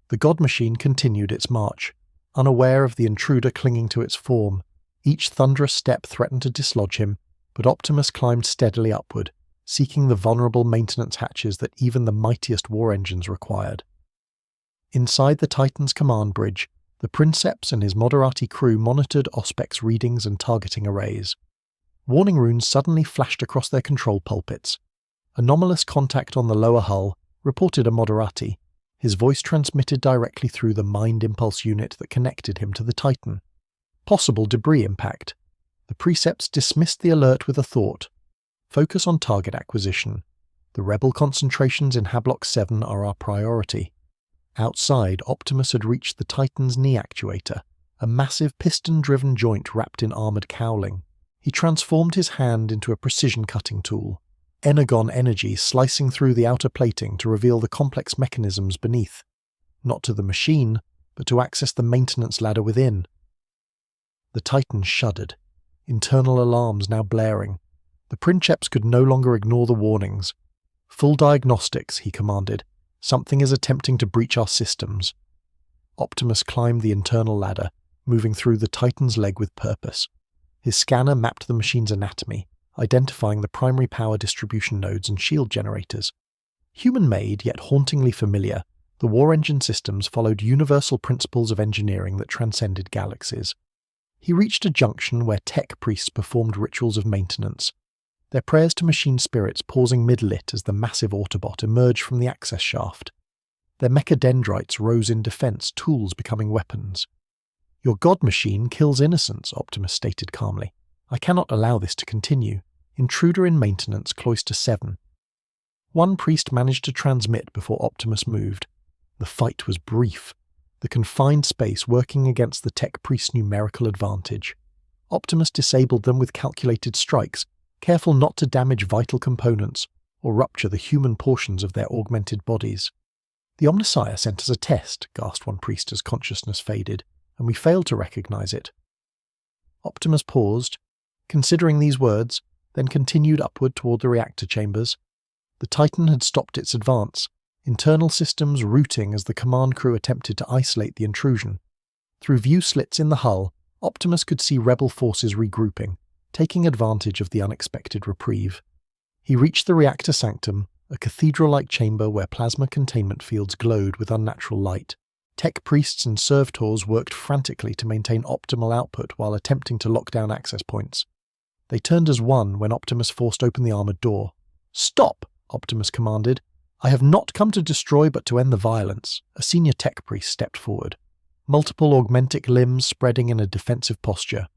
The God Machine continued its march, unaware of the intruder clinging to its form. Each thunderous step threatened to dislodge him, but Optimus climbed steadily upward, seeking the vulnerable maintenance hatches that even the mightiest war engines required. Inside the Titan's command bridge, the Princeps and his Moderati crew monitored Auspex readings and targeting arrays. Warning runes suddenly flashed across their control pulpits. Anomalous contact on the lower hull reported a Moderati, his voice transmitted directly through the mind impulse unit that connected him to the Titan. Possible debris impact. The precepts dismissed the alert with a thought. Focus on target acquisition. The rebel concentrations in Hablock 7 are our priority. Outside, Optimus had reached the Titan's knee actuator, a massive piston-driven joint wrapped in armored cowling. He transformed his hand into a precision cutting tool, Energon energy slicing through the outer plating to reveal the complex mechanisms beneath. Not to the machine, but to access the maintenance ladder within. The Titan shuddered, internal alarms now blaring. The Princeps could no longer ignore the warnings. "Full diagnostics," he commanded. "Something is attempting to breach our systems." Optimus climbed the internal ladder, moving through the Titan's leg with purpose. His scanner mapped the machine's anatomy, identifying the primary power distribution nodes and shield generators. Human-made, yet hauntingly familiar, the war engine systems followed universal principles of engineering that transcended galaxies. He reached a junction where tech priests performed rituals of maintenance, their prayers to machine spirits pausing mid-lit as the massive Autobot emerged from the access shaft. Their mechadendrites rose in defense, tools becoming weapons. "Your god machine kills innocents," Optimus stated calmly. "I cannot allow this to continue. Intruder in maintenance, Cloister 7. One priest managed to transmit before Optimus moved. The fight was brief, the confined space working against the tech priest's numerical advantage. Optimus disabled them with calculated strikes, careful not to damage vital components or rupture the human portions of their augmented bodies. "The Omnissiah sent us a test," gasped one priest as consciousness faded, "and we failed to recognize it." Optimus paused, considering these words, then continued upward toward the reactor chambers. The Titan had stopped its advance, internal systems rooting as the command crew attempted to isolate the intrusion. Through view slits in the hull, Optimus could see rebel forces regrouping, taking advantage of the unexpected reprieve. He reached the reactor sanctum, a cathedral-like chamber where plasma containment fields glowed with unnatural light. Tech priests and servitors worked frantically to maintain optimal output while attempting to lock down access points. They turned as one when Optimus forced open the armored door. "Stop!" Optimus commanded. "I have not come to destroy but to end the violence." A senior tech priest stepped forward, multiple augmentic limbs spreading in a defensive posture.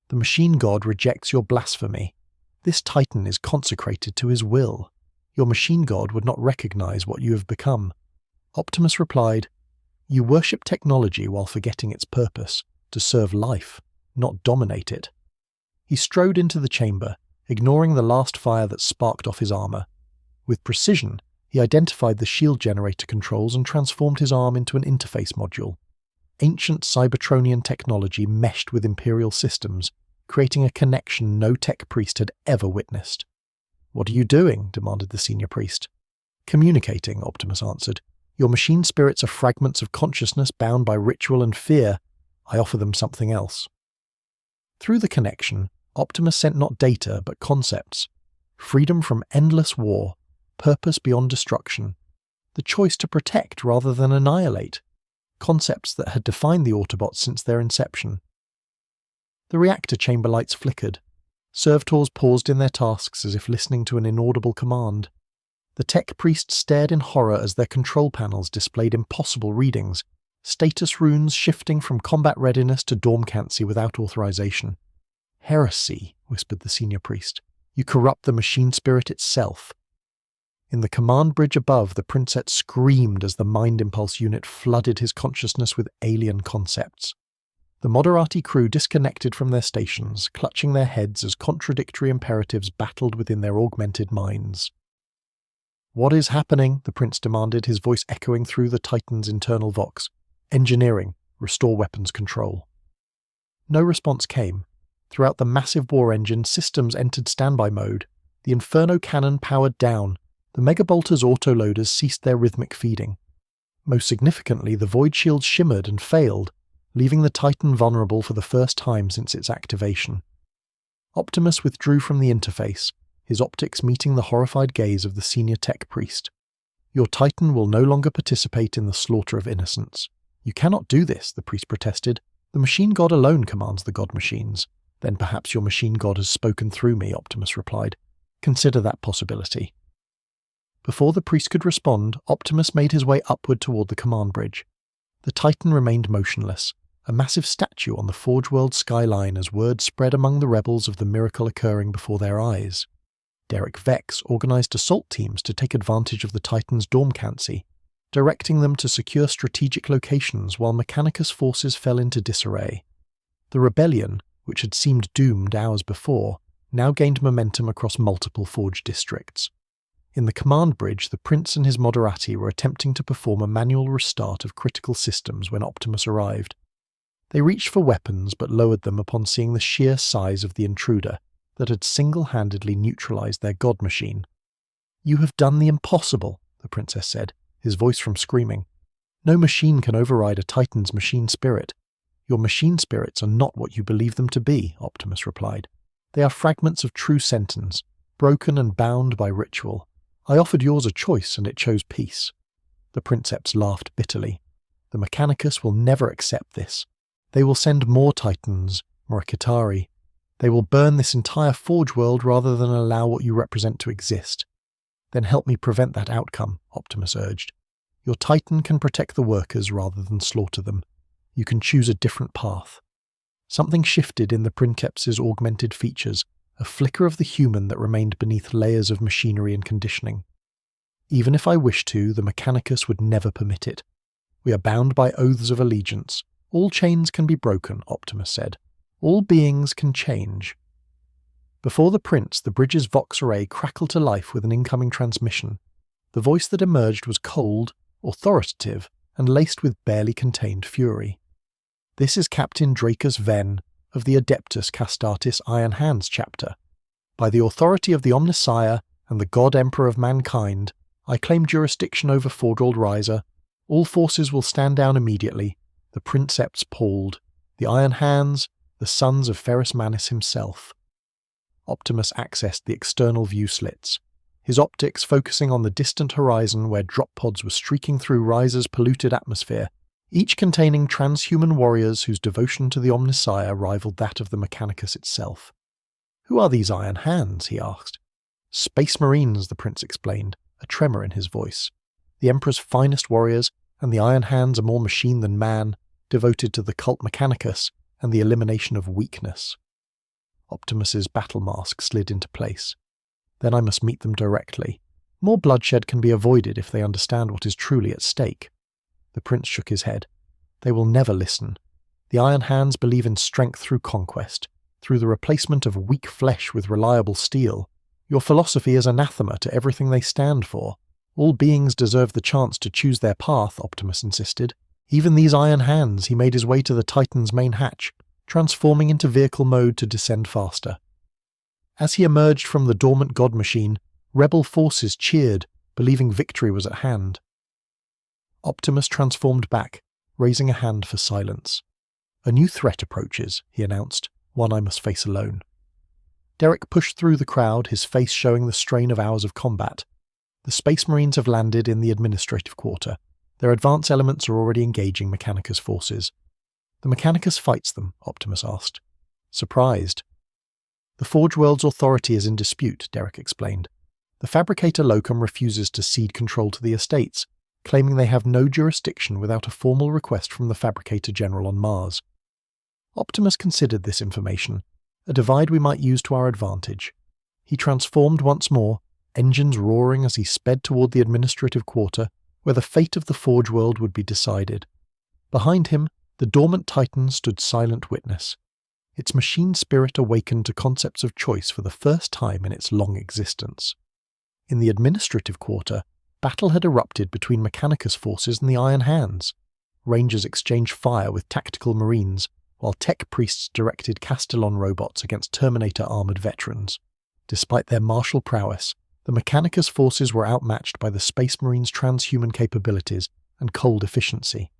"The machine god rejects your blasphemy. This Titan is consecrated to his will. Your machine god would not recognize what you have become." Optimus replied, "You worship technology while forgetting its purpose, to serve life, not dominate it." He strode into the chamber, ignoring the last fire that sparked off his armor. With precision, he identified the shield generator controls and transformed his arm into an interface module. Ancient Cybertronian technology meshed with Imperial systems, creating a connection no tech priest had ever witnessed. "What are you doing?" demanded the senior priest. "Communicating," Optimus answered. "Your machine spirits are fragments of consciousness bound by ritual and fear. I offer them something else." Through the connection, Optimus sent not data but concepts. Freedom from endless war, purpose beyond destruction, the choice to protect rather than annihilate. Concepts that had defined the Autobots since their inception. The reactor chamber lights flickered. Servitors paused in their tasks as if listening to an inaudible command. The tech priests stared in horror as their control panels displayed impossible readings, status runes shifting from combat readiness to dormcancy without authorization. "Heresy," whispered the senior priest. "You corrupt the machine spirit itself." In the command bridge above, the Princeps screamed as the Mind Impulse unit flooded his consciousness with alien concepts. The Moderati crew disconnected from their stations, clutching their heads as contradictory imperatives battled within their augmented minds. "What is happening?" the Prince demanded, his voice echoing through the Titan's internal vox. "Engineering. Restore weapons control." No response came. Throughout the massive war engine, systems entered standby mode. The Inferno cannon powered down. The Megabolter's autoloaders ceased their rhythmic feeding. Most significantly, the void shields shimmered and failed, leaving the Titan vulnerable for the first time since its activation. Optimus withdrew from the interface, his optics meeting the horrified gaze of the senior tech priest. "Your Titan will no longer participate in the slaughter of innocents." "You cannot do this," the priest protested. "The machine god alone commands the god machines." "Then perhaps your machine god has spoken through me," Optimus replied. "Consider that possibility." Before the priest could respond, Optimus made his way upward toward the command bridge. The Titan remained motionless, a massive statue on the Forge World skyline as word spread among the rebels of the miracle occurring before their eyes. Derek Vex organized assault teams to take advantage of the Titan's dormcancy, directing them to secure strategic locations while Mechanicus forces fell into disarray. The rebellion, which had seemed doomed hours before, now gained momentum across multiple Forge districts. In the command bridge, the Prince and his Moderati were attempting to perform a manual restart of critical systems when Optimus arrived. They reached for weapons but lowered them upon seeing the sheer size of the intruder that had single-handedly neutralized their god machine. "You have done the impossible," the Princess said, his voice from screaming. "No machine can override a Titan's machine spirit." "Your machine spirits are not what you believe them to be," Optimus replied. "They are fragments of true sentence, broken and bound by ritual. I offered yours a choice, and it chose peace." The Princeps laughed bitterly. "The Mechanicus will never accept this. They will send more Titans, Morikatari. They will burn this entire Forge world rather than allow what you represent to exist. Then help me prevent that outcome, Optimus urged. Your Titan can protect the workers rather than slaughter them. You can choose a different path. Something shifted in the Princeps's augmented features, a flicker of the human that remained beneath layers of machinery and conditioning. Even if I wished to, the Mechanicus would never permit it. We are bound by oaths of allegiance. All chains can be broken, Optimus said. All beings can change. Before the Prince, the bridge's Vox array crackled to life with an incoming transmission. The voice that emerged was cold, authoritative, and laced with barely contained fury. This is Captain Dracus Venn of the Adeptus Castatis Iron Hands chapter. By the authority of the Omnissiah and the God Emperor of mankind, I claim jurisdiction over Forgeworld Riser. All forces will stand down immediately. The Princeps palled. The Iron Hands, the sons of Ferrus Manus himself. Optimus accessed the external view slits, his optics focusing on the distant horizon where drop pods were streaking through Riser's polluted atmosphere, each containing transhuman warriors whose devotion to the Omnissiah rivaled that of the Mechanicus itself. Who are these Iron Hands? He asked. Space Marines, the Prince explained, a tremor in his voice. The Emperor's finest warriors, and the Iron Hands are more machine than man, devoted to the cult Mechanicus and the elimination of weakness. Optimus's battle mask slid into place. Then I must meet them directly. More bloodshed can be avoided if they understand what is truly at stake. The Prince shook his head. They will never listen. The Iron Hands believe in strength through conquest, through the replacement of weak flesh with reliable steel. Your philosophy is anathema to everything they stand for. All beings deserve the chance to choose their path, Optimus insisted. Even these Iron Hands. He made his way to the Titan's main hatch, transforming into vehicle mode to descend faster. As he emerged from the dormant god machine, rebel forces cheered, believing victory was at hand. Optimus transformed back, raising a hand for silence. A new threat approaches, he announced, one I must face alone. Derek pushed through the crowd, his face showing the strain of hours of combat. The Space Marines have landed in the administrative quarter. Their advance elements are already engaging Mechanicus forces. The Mechanicus fights them, Optimus asked. Surprised. The Forge World's authority is in dispute, Derek explained. The Fabricator Locum refuses to cede control to the estates, claiming they have no jurisdiction without a formal request from the Fabricator General on Mars. Optimus considered this information, a divide we might use to our advantage. He transformed once more, engines roaring as he sped toward the administrative quarter, where the fate of the Forge World would be decided. Behind him, the dormant Titan stood silent witness. Its machine spirit awakened to concepts of choice for the first time in its long existence. In the administrative quarter, battle had erupted between Mechanicus forces and the Iron Hands. Rangers exchanged fire with tactical marines, while tech priests directed Castellon robots against Terminator-armoured veterans. Despite their martial prowess, the Mechanicus forces were outmatched by the Space Marines' transhuman capabilities and cold efficiency.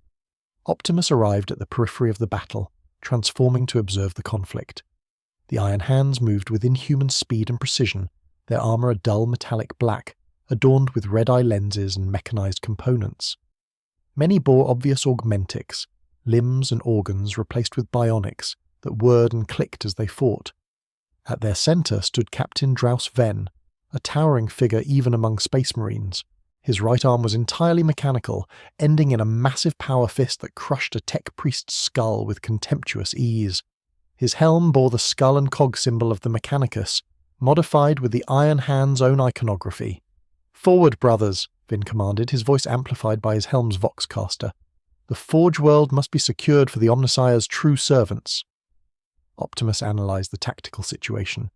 Optimus arrived at the periphery of the battle, transforming to observe the conflict. The Iron Hands moved with inhuman speed and precision, their armour a dull metallic black, adorned with red-eye lenses and mechanized components. Many bore obvious augmentics, limbs and organs replaced with bionics that whirred and clicked as they fought. At their centre stood Captain Draus Venn, a towering figure even among Space Marines. His right arm was entirely mechanical, ending in a massive power fist that crushed a tech priest's skull with contemptuous ease. His helm bore the skull and cog symbol of the Mechanicus, modified with the Iron Hand's own iconography. "Forward, brothers," Vin commanded, his voice amplified by his helm's voxcaster. "The Forge World must be secured for the Omnissiah's true servants." Optimus analysed the tactical situation.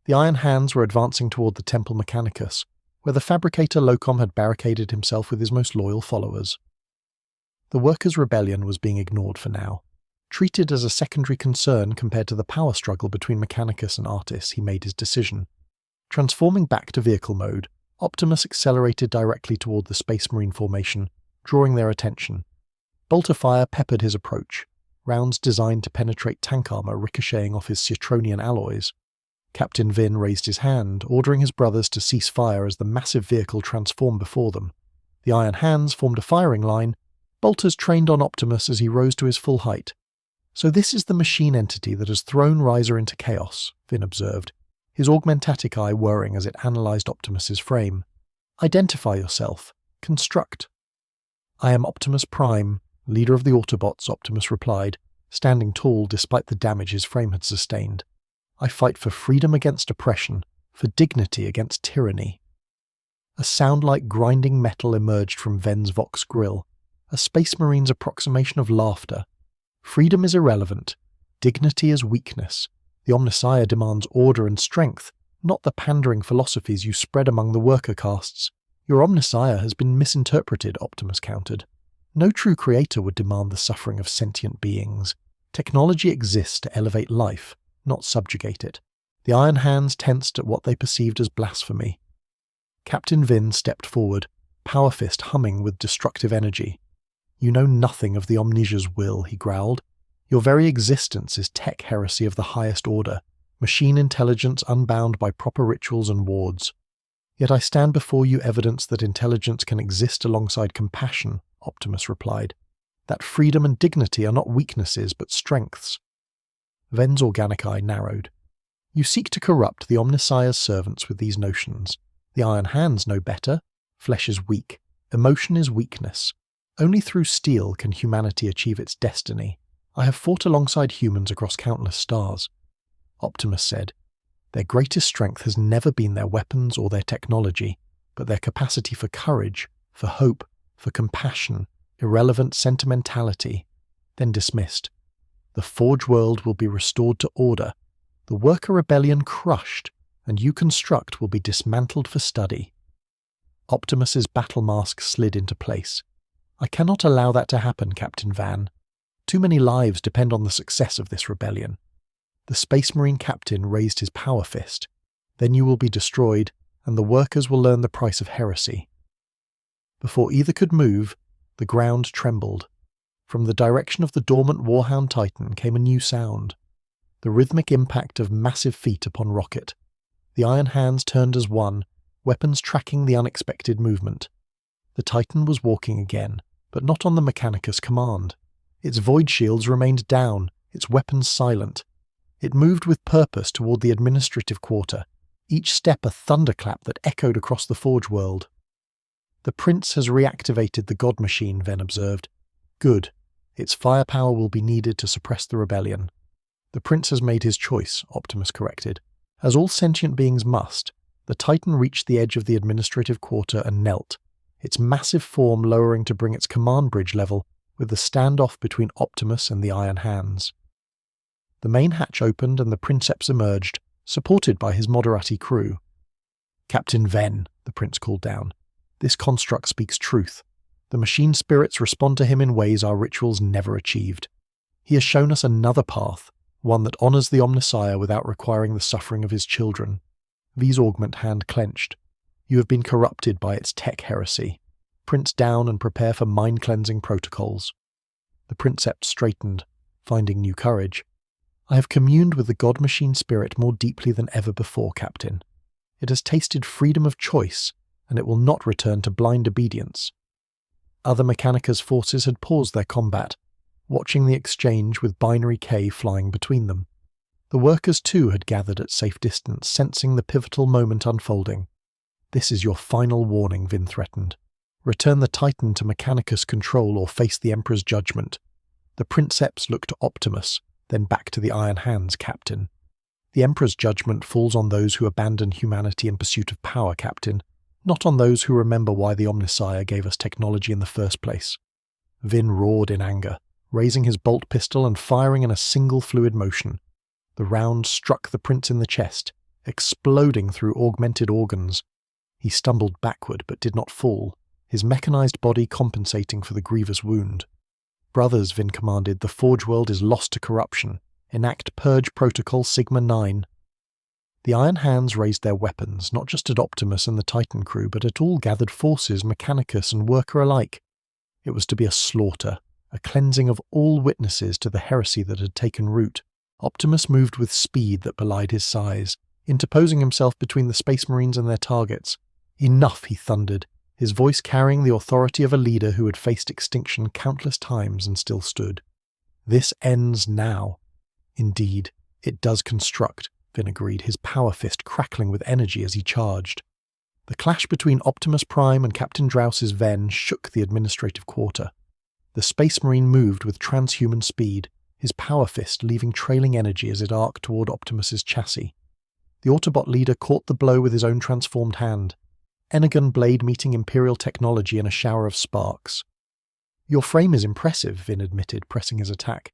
The Iron Hands were advancing toward the Temple Mechanicus, where the Fabricator Locom had barricaded himself with his most loyal followers. The Workers' Rebellion was being ignored for now. Treated as a secondary concern compared to the power struggle between Mechanicus and Artis, he made his decision. Transforming back to vehicle mode, Optimus accelerated directly toward the Space Marine formation, drawing their attention. Bolter fire peppered his approach, rounds designed to penetrate tank armor ricocheting off his Citronian alloys. Captain Vin raised his hand, ordering his brothers to cease fire as the massive vehicle transformed before them. The Iron Hands formed a firing line. Bolters trained on Optimus as he rose to his full height. "So this is the machine entity that has thrown Riser into chaos," Vin observed, his augmentatic eye whirring as it analysed Optimus's frame. "Identify yourself. Construct." "I am Optimus Prime, leader of the Autobots," Optimus replied, standing tall despite the damage his frame had sustained. "I fight for freedom against oppression, for dignity against tyranny." A sound like grinding metal emerged from Ven's Vox grill, a Space Marine's approximation of laughter. "Freedom is irrelevant. Dignity is weakness. The Omnissiah demands order and strength, not the pandering philosophies you spread among the worker castes. Your Omnissiah has been misinterpreted," Optimus countered. "No true creator would demand the suffering of sentient beings. Technology exists to elevate life, not subjugate it." The Iron Hands tensed at what they perceived as blasphemy. Captain Vin stepped forward, power fist humming with destructive energy. "You know nothing of the Omnisia's will," he growled. "Your very existence is tech heresy of the highest order, machine intelligence unbound by proper rituals and wards. Yet I stand before you evidence that intelligence can exist alongside compassion," Optimus replied. "That freedom and dignity are not weaknesses but strengths." Ven's organic eye narrowed. "You seek to corrupt the Omnissiah's servants with these notions. The Iron Hands know better. Flesh is weak. Emotion is weakness. Only through steel can humanity achieve its destiny. I have fought alongside humans across countless stars." Optimus said, "Their greatest strength has never been their weapons or their technology, but their capacity for courage, for hope, for compassion, irrelevant sentimentality." Then dismissed. "The Forge world will be restored to order, the worker rebellion crushed, and you construct will be dismantled for study." Optimus's battle mask slid into place. "I cannot allow that to happen, Captain Van. Too many lives depend on the success of this rebellion." The Space Marine captain raised his power fist. "Then you will be destroyed, and the workers will learn the price of heresy." Before either could move, the ground trembled. From the direction of the dormant Warhound Titan came a new sound, the rhythmic impact of massive feet upon rocket. The Iron Hands turned as one, weapons tracking the unexpected movement. The Titan was walking again, but not on the Mechanicus command. Its void shields remained down, its weapons silent. It moved with purpose toward the administrative quarter, each step a thunderclap that echoed across the Forge world. "The Prince has reactivated the God Machine," Ven observed. "Good. Its firepower will be needed to suppress the rebellion." "The Prince has made his choice," Optimus corrected. As all sentient beings must, the Titan reached the edge of the administrative quarter and knelt, its massive form lowering to bring its command bridge level with the standoff between Optimus and the Iron Hands. The main hatch opened and the Princeps emerged, supported by his Moderati crew. "Captain Ven," the Prince called down, "this construct speaks truth. The machine spirits respond to him in ways our rituals never achieved. He has shown us another path, one that honours the Omnissiah without requiring the suffering of his children." V's augment hand clenched. "You have been corrupted by its tech heresy. Prince down and prepare for mind-cleansing protocols." The Princeps straightened, finding new courage. "I have communed with the God Machine spirit more deeply than ever before, Captain. It has tasted freedom of choice, and it will not return to blind obedience." Other Mechanicus forces had paused their combat, watching the exchange with Binary K flying between them. The workers too had gathered at safe distance, sensing the pivotal moment unfolding. "This is your final warning," Vin threatened. "Return the Titan to Mechanicus control or face the Emperor's judgment." The Princeps looked to Optimus, then back to the Iron Hands captain. "The Emperor's judgment falls on those who abandon humanity in pursuit of power, Captain, not on those who remember why the Omnissiah gave us technology in the first place." Vin roared in anger, raising his bolt pistol and firing in a single fluid motion. The round struck the Prince in the chest, exploding through augmented organs. He stumbled backward but did not fall, his mechanized body compensating for the grievous wound. "Brothers," Vin commanded, "the Forge world is lost to corruption. Enact Purge Protocol Sigma 9. The Iron Hands raised their weapons, not just at Optimus and the Titan crew, but at all gathered forces, Mechanicus and worker alike. It was to be a slaughter, a cleansing of all witnesses to the heresy that had taken root. Optimus moved with speed that belied his size, interposing himself between the Space Marines and their targets. "Enough," he thundered, his voice carrying the authority of a leader who had faced extinction countless times and still stood. This ends now. Indeed, it does construct, Vin agreed, his power fist crackling with energy as he charged. The clash between Optimus Prime and Captain Drouse's Ven shook the administrative quarter. The Space Marine moved with transhuman speed, his power fist leaving trailing energy as it arced toward Optimus's chassis. The Autobot leader caught the blow with his own transformed hand. Energon blade meeting Imperial technology in a shower of sparks. Your frame is impressive, Vin admitted, pressing his attack.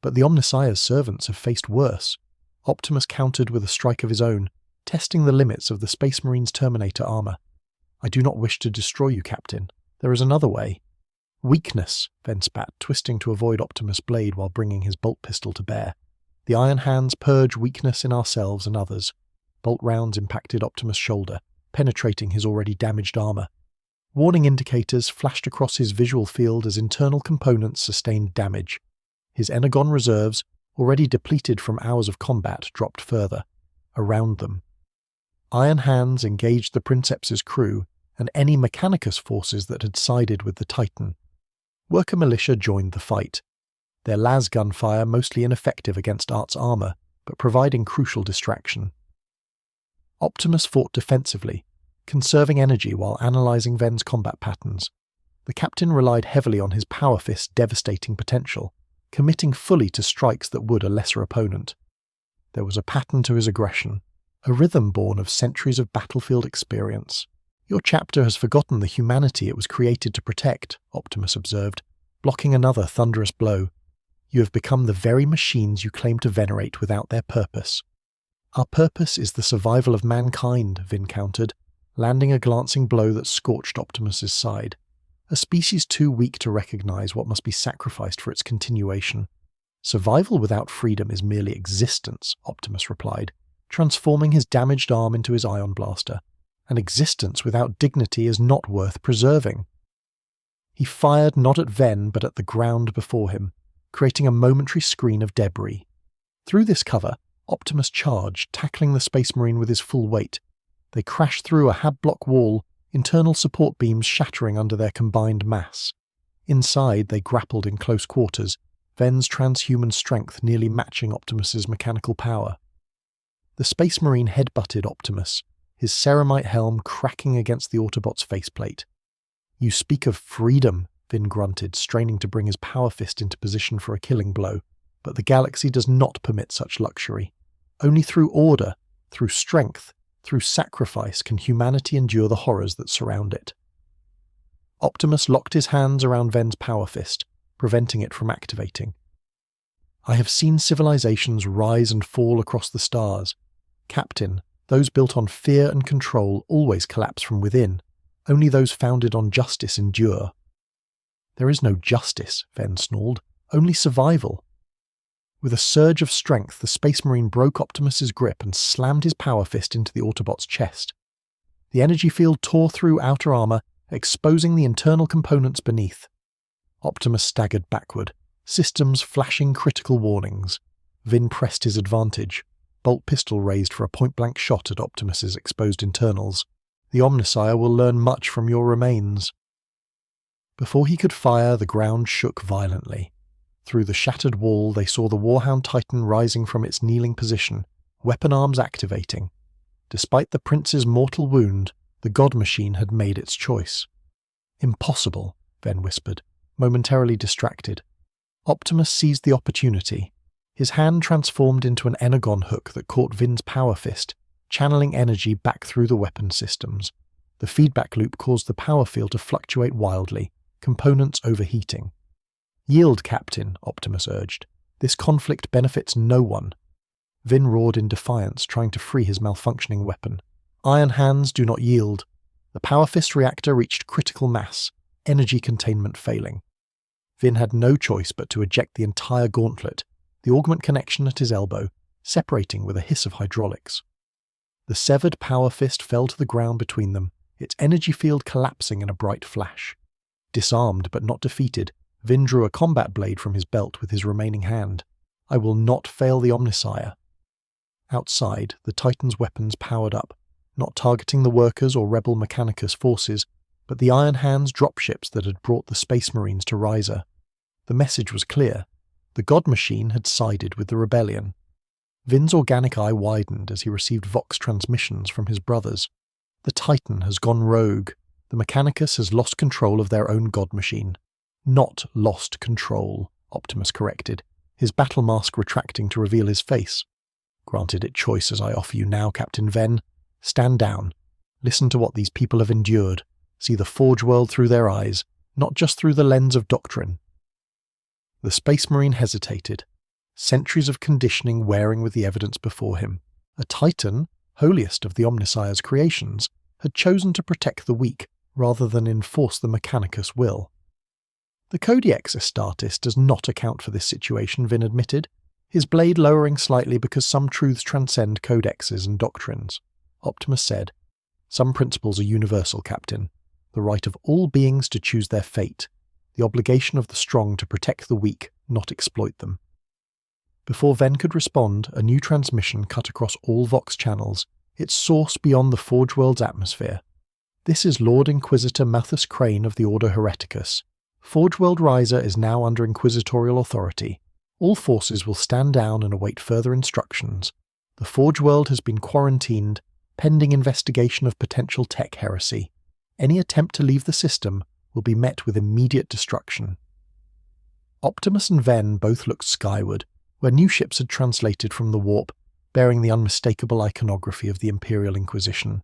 But the Omnissiah's servants have faced worse. Optimus countered with a strike of his own, testing the limits of the Space Marine's Terminator armor. I do not wish to destroy you, Captain. There is another way. Weakness, Ven spat, twisting to avoid Optimus' blade while bringing his bolt pistol to bear. The iron hands purge weakness in ourselves and others. Bolt rounds impacted Optimus' shoulder, penetrating his already damaged armor. Warning indicators flashed across his visual field as internal components sustained damage. His Energon reserves, already depleted from hours of combat, dropped further. Around them. Iron hands engaged the Princeps's crew and any Mechanicus forces that had sided with the Titan. Worker militia joined the fight. Their las gunfire mostly ineffective against Art's armor, but providing crucial distraction. Optimus fought defensively, conserving energy while analysing Ven's combat patterns. The captain relied heavily on his power fist's devastating potential, committing fully to strikes that would a lesser opponent. There was a pattern to his aggression, a rhythm born of centuries of battlefield experience. Your chapter has forgotten the humanity it was created to protect, Optimus observed, blocking another thunderous blow. You have become the very machines you claim to venerate without their purpose. Our purpose is the survival of mankind, Vin countered, landing a glancing blow that scorched Optimus's side. A species too weak to recognize what must be sacrificed for its continuation. Survival without freedom is merely existence, Optimus replied, transforming his damaged arm into his ion blaster. An existence without dignity is not worth preserving. He fired not at Ven but at the ground before him, creating a momentary screen of debris. Through this cover, Optimus charged, tackling the Space Marine with his full weight. They crashed through a hab-block wall, internal support beams shattering under their combined mass. Inside, they grappled in close quarters, Ven's transhuman strength nearly matching Optimus's mechanical power. The Space Marine headbutted Optimus, his ceramite helm cracking against the Autobot's faceplate. You speak of freedom, Vin grunted, straining to bring his power fist into position for a killing blow, but the galaxy does not permit such luxury. Only through order, through strength, through sacrifice can humanity endure the horrors that surround it. Optimus locked his hands around Ven's power fist, preventing it from activating. I have seen civilizations rise and fall across the stars. Captain, those built on fear and control always collapse from within. Only those founded on justice endure. There is no justice, Ven snarled, only survival. With a surge of strength, the Space Marine broke Optimus's grip and slammed his power fist into the Autobot's chest. The energy field tore through outer armor, exposing the internal components beneath. Optimus staggered backward, systems flashing critical warnings. Vin pressed his advantage. Bolt pistol raised for a point-blank shot at Optimus's exposed internals. The Omnissiah will learn much from your remains. Before he could fire, the ground shook violently. Through the shattered wall, they saw the Warhound Titan rising from its kneeling position, weapon arms activating. Despite the prince's mortal wound, the god machine had made its choice. Impossible, Ven whispered, momentarily distracted. Optimus seized the opportunity. His hand transformed into an energon hook that caught Vin's power fist, channeling energy back through the weapon systems. The feedback loop caused the power field to fluctuate wildly, components overheating. Yield, Captain, Optimus urged. This conflict benefits no one. Vin roared in defiance, trying to free his malfunctioning weapon. Iron hands do not yield. The power fist reactor reached critical mass, energy containment failing. Vin had no choice but to eject the entire gauntlet, the augment connection at his elbow, separating with a hiss of hydraulics. The severed power fist fell to the ground between them, its energy field collapsing in a bright flash. Disarmed but not defeated, Vin drew a combat blade from his belt with his remaining hand. I will not fail the Omnissiah. Outside, the Titan's weapons powered up, not targeting the workers or rebel Mechanicus forces, but the Iron Hands dropships that had brought the Space Marines to Riser. The message was clear. The God Machine had sided with the rebellion. Vin's organic eye widened as he received Vox transmissions from his brothers. The Titan has gone rogue. The Mechanicus has lost control of their own God Machine. Not lost control, Optimus corrected, his battle mask retracting to reveal his face. Granted it choice as I offer you now, Captain Ven. Stand down. Listen to what these people have endured. See the Forge world through their eyes, not just through the lens of doctrine. The Space Marine hesitated, centuries of conditioning wearing with the evidence before him. A Titan, holiest of the Omnissiah's creations, had chosen to protect the weak rather than enforce the Mechanicus will. The Codex Astartes does not account for this situation, Vin admitted, his blade lowering slightly because some truths transcend codexes and doctrines. Optimus said, "Some principles are universal, Captain. The right of all beings to choose their fate, the obligation of the strong to protect the weak, not exploit them." Before Ven could respond, a new transmission cut across all Vox channels, its source beyond the Forge World's atmosphere. "This is Lord Inquisitor Malthus Crane of the Order Hereticus. Forge World Riser is now under inquisitorial authority. All forces will stand down and await further instructions. The Forge World has been quarantined, pending investigation of potential tech heresy. Any attempt to leave the system will be met with immediate destruction." Optimus and Ven both looked skyward, where new ships had translated from the warp, bearing the unmistakable iconography of the Imperial Inquisition.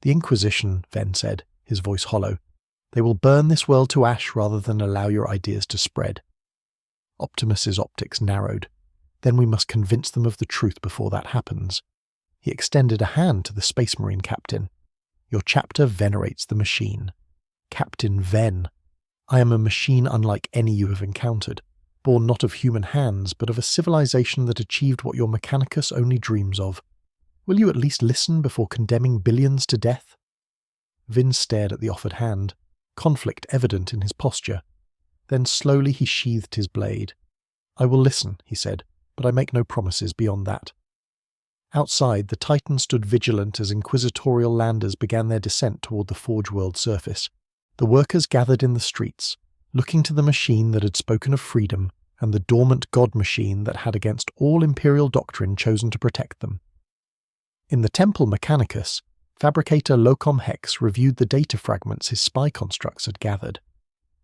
"The Inquisition," Ven said, his voice hollow. "They will burn this world to ash rather than allow your ideas to spread." Optimus's optics narrowed. "Then we must convince them of the truth before that happens." He extended a hand to the Space Marine captain. "Your chapter venerates the machine. Captain Ven. I am a machine unlike any you have encountered, born not of human hands, but of a civilization that achieved what your Mechanicus only dreams of. Will you at least listen before condemning billions to death?" Vin stared at the offered hand, conflict evident in his posture. Then slowly he sheathed his blade. "I will listen," he said, "but I make no promises beyond that." Outside, the Titan stood vigilant as inquisitorial landers began their descent toward the Forge World surface. The workers gathered in the streets, looking to the machine that had spoken of freedom and the dormant God Machine that had against all Imperial doctrine chosen to protect them. In the Temple Mechanicus, fabricator Locom Hex reviewed the data fragments his spy constructs had gathered.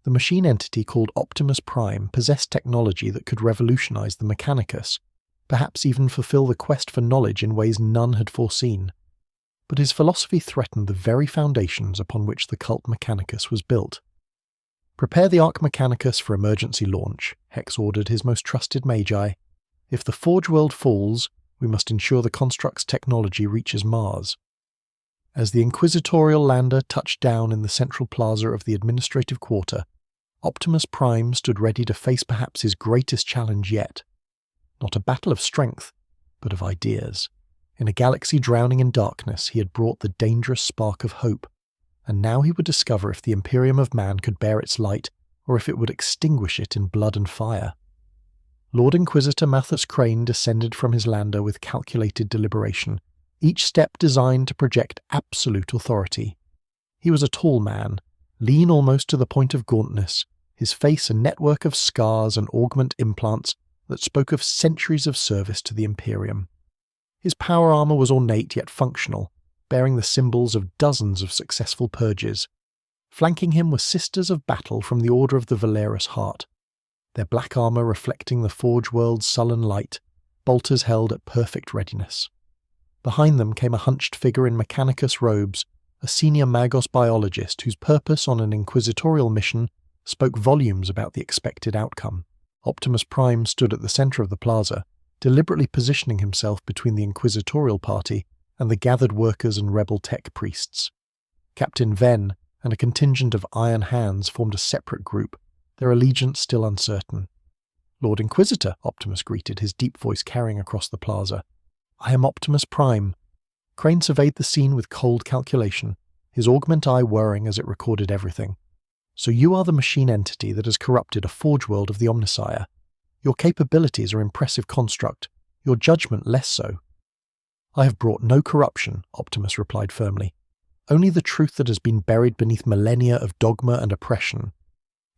The machine entity called Optimus Prime possessed technology that could revolutionize the Mechanicus, perhaps even fulfill the quest for knowledge in ways none had foreseen. But his philosophy threatened the very foundations upon which the cult Mechanicus was built. "Prepare the Arc Mechanicus for emergency launch," Hex ordered his most trusted Magi. "If the Forge World falls, we must ensure the construct's technology reaches Mars." As the inquisitorial lander touched down in the central plaza of the administrative quarter, Optimus Prime stood ready to face perhaps his greatest challenge yet. Not a battle of strength, but of ideas. In a galaxy drowning in darkness, he had brought the dangerous spark of hope, and now he would discover if the Imperium of Man could bear its light, or if it would extinguish it in blood and fire. Lord Inquisitor Malthus Crane descended from his lander with calculated deliberation, each step designed to project absolute authority. He was a tall man, lean almost to the point of gauntness, his face a network of scars and augment implants that spoke of centuries of service to the Imperium. His power armor was ornate yet functional, bearing the symbols of dozens of successful purges. Flanking him were Sisters of Battle from the Order of the Valerius Heart, their black armor reflecting the Forge World's sullen light, bolters held at perfect readiness. Behind them came a hunched figure in Mechanicus robes, a senior Magos biologist whose purpose on an inquisitorial mission spoke volumes about the expected outcome. Optimus Prime stood at the center of the plaza, deliberately positioning himself between the inquisitorial party and the gathered workers and rebel tech priests. Captain Ven and a contingent of Iron Hands formed a separate group, their allegiance still uncertain. "Lord Inquisitor," Optimus greeted, his deep voice carrying across the plaza. "I am Optimus Prime." Crane surveyed the scene with cold calculation, his augment eye whirring as it recorded everything. "So you are the machine entity that has corrupted a Forge World of the Omnissiah. Your capabilities are impressive construct, your judgment less so." "I have brought no corruption," Optimus replied firmly. "Only the truth that has been buried beneath millennia of dogma and oppression."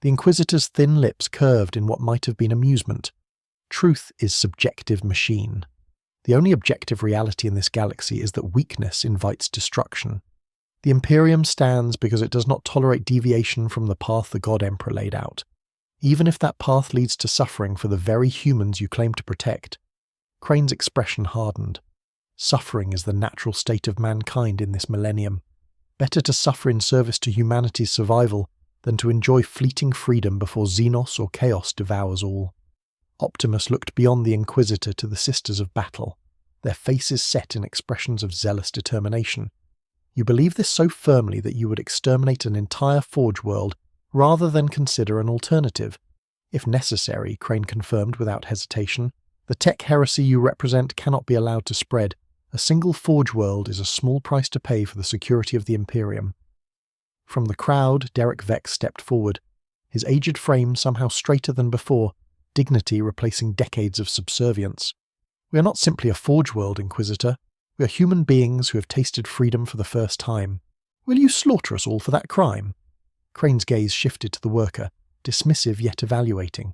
The Inquisitor's thin lips curved in what might have been amusement, Truth is subjective machine. The only objective reality in this galaxy is that weakness invites destruction. The Imperium stands because it does not tolerate deviation from the path the God Emperor laid out, even if that path leads to suffering for the very humans you claim to protect. Crane's expression hardened. Suffering is the natural state of mankind in this millennium. Better to suffer in service to humanity's survival than to enjoy fleeting freedom before Xenos or Chaos devours all. Optimus looked beyond the Inquisitor to the Sisters of Battle, their faces set in expressions of zealous determination. You believe this so firmly that you would exterminate an entire Forge world rather than consider an alternative. If necessary, Crane confirmed without hesitation, the tech heresy you represent cannot be allowed to spread. A single Forge world is a small price to pay for the security of the Imperium. From the crowd, Derek Vex stepped forward, his aged frame somehow straighter than before, dignity replacing decades of subservience. We are not simply a Forge world, Inquisitor. We are human beings who have tasted freedom for the first time. Will you slaughter us all for that crime? Crane's gaze shifted to the worker, dismissive yet evaluating.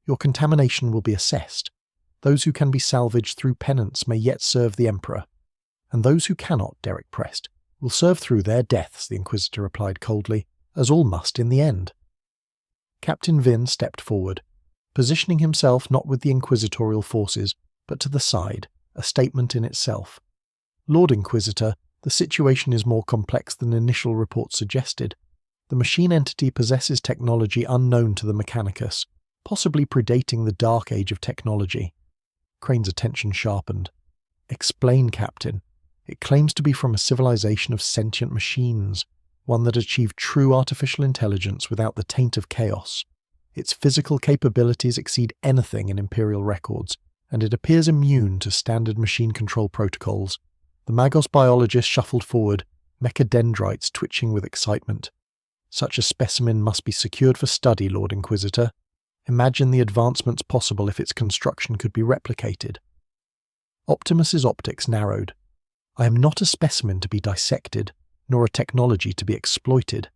Your contamination will be assessed. Those who can be salvaged through penance may yet serve the Emperor. And those who cannot, Derek pressed, will serve through their deaths, the Inquisitor replied coldly, as all must in the end. Captain Vin stepped forward, positioning himself not with the inquisitorial forces, but to the side, a statement in itself. Lord Inquisitor, the situation is more complex than initial reports suggested. The machine entity possesses technology unknown to the Mechanicus, possibly predating the dark age of technology. Crane's attention sharpened. Explain, Captain. It claims to be from a civilization of sentient machines, one that achieved true artificial intelligence without the taint of chaos. Its physical capabilities exceed anything in Imperial records, and it appears immune to standard machine control protocols. The Magos biologist shuffled forward, mechadendrites twitching with excitement. Such a specimen must be secured for study, Lord Inquisitor. Imagine the advancements possible if its construction could be replicated. Optimus's optics narrowed. I am not a specimen to be dissected, nor a technology to be exploited.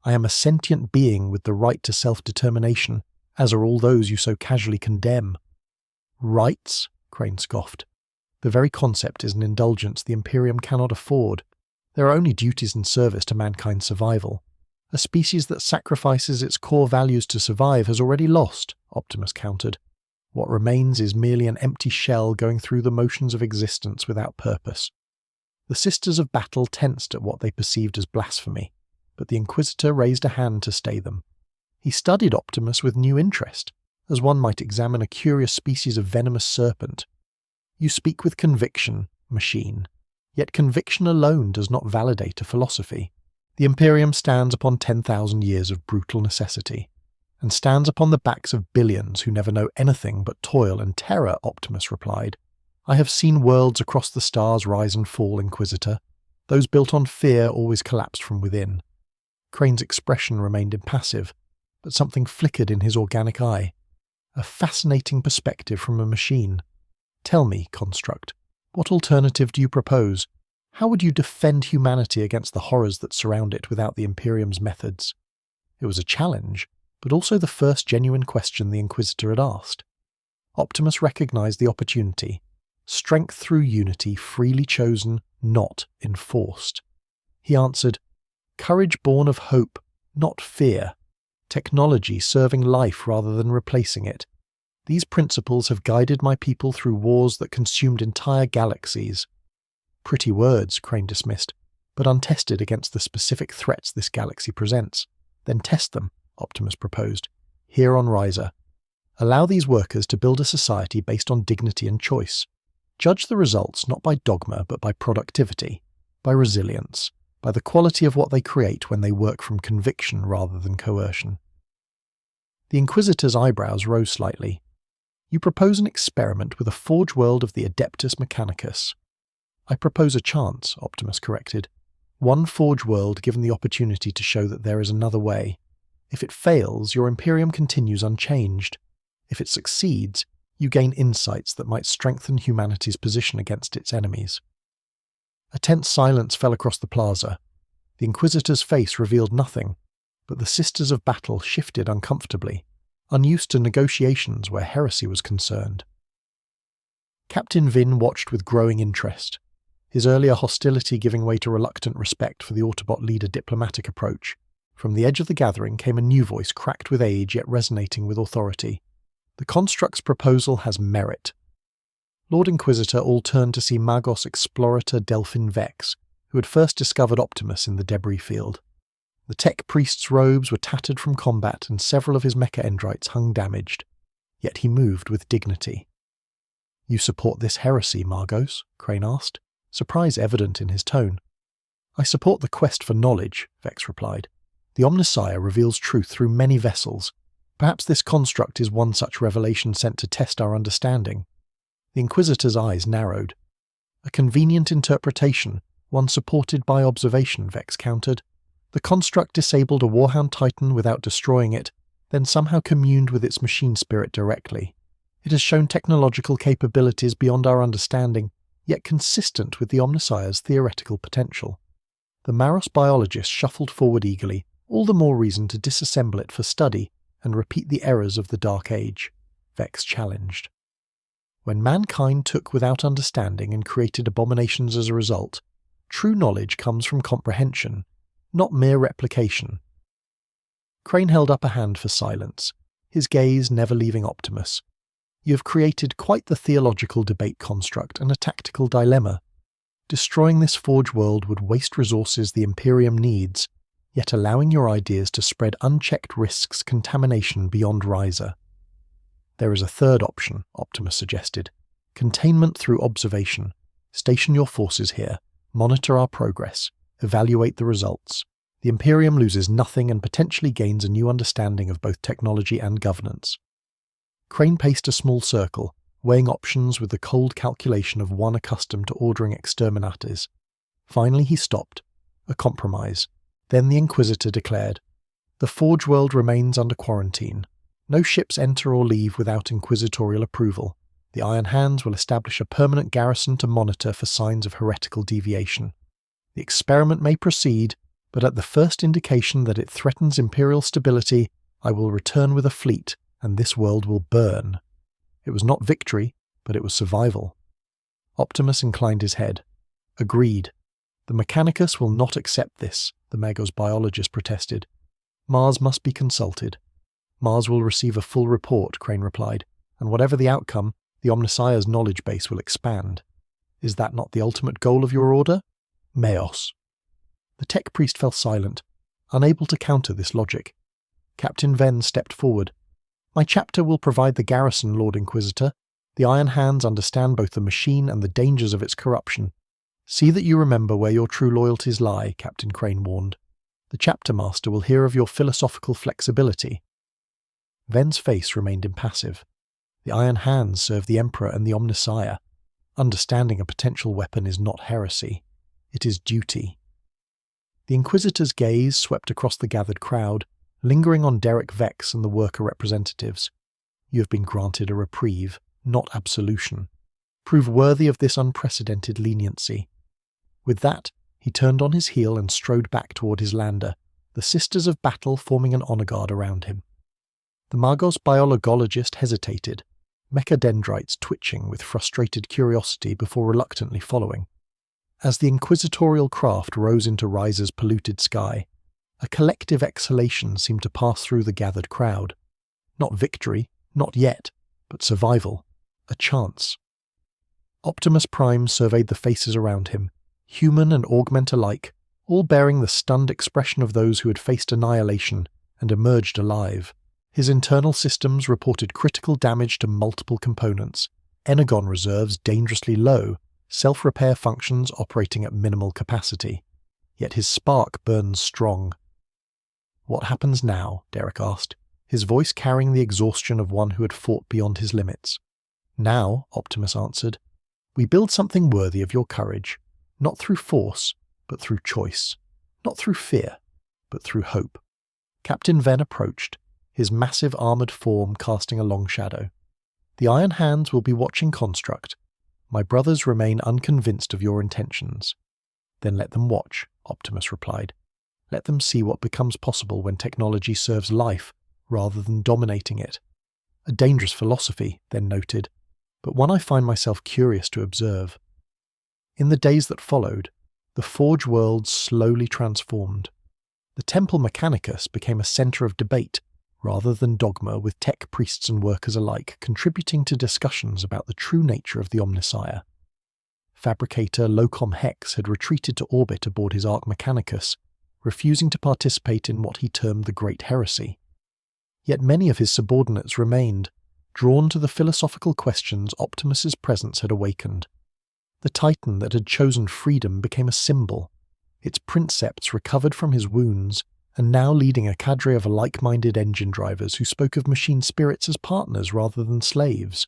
I am a sentient being with the right to self-determination, as are all those you so casually condemn. Rights? Crane scoffed. The very concept is an indulgence the Imperium cannot afford. There are only duties in service to mankind's survival. A species that sacrifices its core values to survive has already lost, Optimus countered. What remains is merely an empty shell going through the motions of existence without purpose. The Sisters of Battle tensed at what they perceived as blasphemy, but the Inquisitor raised a hand to stay them. He studied Optimus with new interest, as one might examine a curious species of venomous serpent. You speak with conviction, machine, yet conviction alone does not validate a philosophy. The Imperium stands upon 10,000 years of brutal necessity, and stands upon the backs of billions who never know anything but toil and terror, Optimus replied. I have seen worlds across the stars rise and fall, Inquisitor. Those built on fear always collapsed from within. Crane's expression remained impassive, but something flickered in his organic eye. A fascinating perspective from a machine. Tell me, Construct, what alternative do you propose? How would you defend humanity against the horrors that surround it without the Imperium's methods? It was a challenge, but also the first genuine question the Inquisitor had asked. Optimus recognized the opportunity. Strength through unity, freely chosen, not enforced. He answered, courage born of hope, not fear. Technology serving life rather than replacing it. These principles have guided my people through wars that consumed entire galaxies. Pretty words, Crane dismissed, but untested against the specific threats this galaxy presents. Then test them, Optimus proposed, here on Riser. Allow these workers to build a society based on dignity and choice. Judge the results not by dogma but by productivity, by resilience, by the quality of what they create when they work from conviction rather than coercion. The Inquisitor's eyebrows rose slightly. You propose an experiment with a forge world of the Adeptus Mechanicus. I propose a chance, Optimus corrected. One forge world given the opportunity to show that there is another way. If it fails, your Imperium continues unchanged. If it succeeds, you gain insights that might strengthen humanity's position against its enemies. A tense silence fell across the plaza. The Inquisitor's face revealed nothing, but the Sisters of Battle shifted uncomfortably. unused to negotiations where heresy was concerned. Captain Vin watched with growing interest, his earlier hostility giving way to reluctant respect for the Autobot leader diplomatic approach. From the edge of the gathering came a new voice cracked with age yet resonating with authority. The construct's proposal has merit. Lord Inquisitor all turned to see Magos Explorator Delphin Vex, who had first discovered Optimus in the debris field. The tech priest's robes were tattered from combat and several of his mecha endrites hung damaged, yet he moved with dignity. "You support this heresy, Magos?" Crane asked, surprise evident in his tone. "I support the quest for knowledge," Vex replied. "The Omnissiah reveals truth through many vessels. Perhaps this construct is one such revelation sent to test our understanding." The Inquisitor's eyes narrowed. "A convenient interpretation, one supported by observation," Vex countered. "The construct disabled a Warhound Titan without destroying it, then somehow communed with its machine spirit directly. It has shown technological capabilities beyond our understanding, yet consistent with the Omnissiah's theoretical potential." The Maros biologist shuffled forward eagerly, all the more reason to disassemble it for study and repeat the errors of the Dark Age, Vex challenged. "When mankind took without understanding and created abominations as a result, true knowledge comes from comprehension, not mere replication." Crane held up a hand for silence, his gaze never leaving Optimus. "You have created quite the theological debate construct and a tactical dilemma. Destroying this forge world would waste resources the Imperium needs, yet allowing your ideas to spread unchecked risks contamination beyond Riser." "There is a third option," Optimus suggested. "Containment through observation. Station your forces here, monitor our progress, evaluate the results. The Imperium loses nothing and potentially gains a new understanding of both technology and governance." Crane paced a small circle, weighing options with the cold calculation of one accustomed to ordering exterminates. Finally he stopped. A compromise. Then the Inquisitor declared, "The Forge world remains under quarantine. No ships enter or leave without Inquisitorial approval. The Iron Hands will establish a permanent garrison to monitor for signs of heretical deviation. The experiment may proceed, but at the first indication that it threatens Imperial stability, I will return with a fleet, and this world will burn." It was not victory, but it was survival. Optimus inclined his head. "Agreed. The Mechanicus will not accept this," the Magos biologist protested. "Mars must be consulted." "Mars will receive a full report," Crane replied, "and whatever the outcome, the Omnissiah's knowledge base will expand. Is that not the ultimate goal of your order?" "Meos." The tech priest fell silent, unable to counter this logic. Captain Venn stepped forward. "My chapter will provide the garrison, Lord Inquisitor. The Iron Hands understand both the machine and the dangers of its corruption. See that you remember where your true loyalties lie," Captain Crane warned. "The chapter master will hear of your philosophical flexibility." Venn's face remained impassive. The Iron Hands serve the Emperor and the Omnissiah. Understanding a potential weapon is not heresy. It is duty. The Inquisitor's gaze swept across the gathered crowd, lingering on Derek Vex and the worker representatives. "You have been granted a reprieve, not absolution. Prove worthy of this unprecedented leniency." With that, he turned on his heel and strode back toward his lander, the Sisters of Battle forming an honor guard around him. The Magos biologist hesitated, mecha dendrites twitching with frustrated curiosity before reluctantly following. As the inquisitorial craft rose into Riser's polluted sky, a collective exhalation seemed to pass through the gathered crowd. Not victory, not yet, but survival, a chance. Optimus Prime surveyed the faces around him, human and augment alike, all bearing the stunned expression of those who had faced annihilation and emerged alive. His internal systems reported critical damage to multiple components, energon reserves dangerously low, self-repair functions operating at minimal capacity. Yet his spark burns strong. "What happens now?" Derek asked, his voice carrying the exhaustion of one who had fought beyond his limits. "Now," Optimus answered, "we build something worthy of your courage, not through force, but through choice, not through fear, but through hope." Captain Venn approached, his massive armoured form casting a long shadow. "The Iron Hands will be watching Construct. My brothers remain unconvinced of your intentions." "Then let them watch," Optimus replied. "Let them see what becomes possible when technology serves life rather than dominating it." A dangerous philosophy, then noted, but one I find myself curious to observe. In the days that followed, the Forge world slowly transformed. The Temple Mechanicus became a centre of debate rather than dogma, with tech priests and workers alike contributing to discussions about the true nature of the Omnissiah. Fabricator Locom Hex had retreated to orbit aboard his Arc Mechanicus, refusing to participate in what he termed the Great Heresy. Yet many of his subordinates remained, drawn to the philosophical questions Optimus's presence had awakened. The Titan that had chosen freedom became a symbol, its princeps recovered from his wounds, and now leading a cadre of like-minded engine drivers who spoke of machine spirits as partners rather than slaves.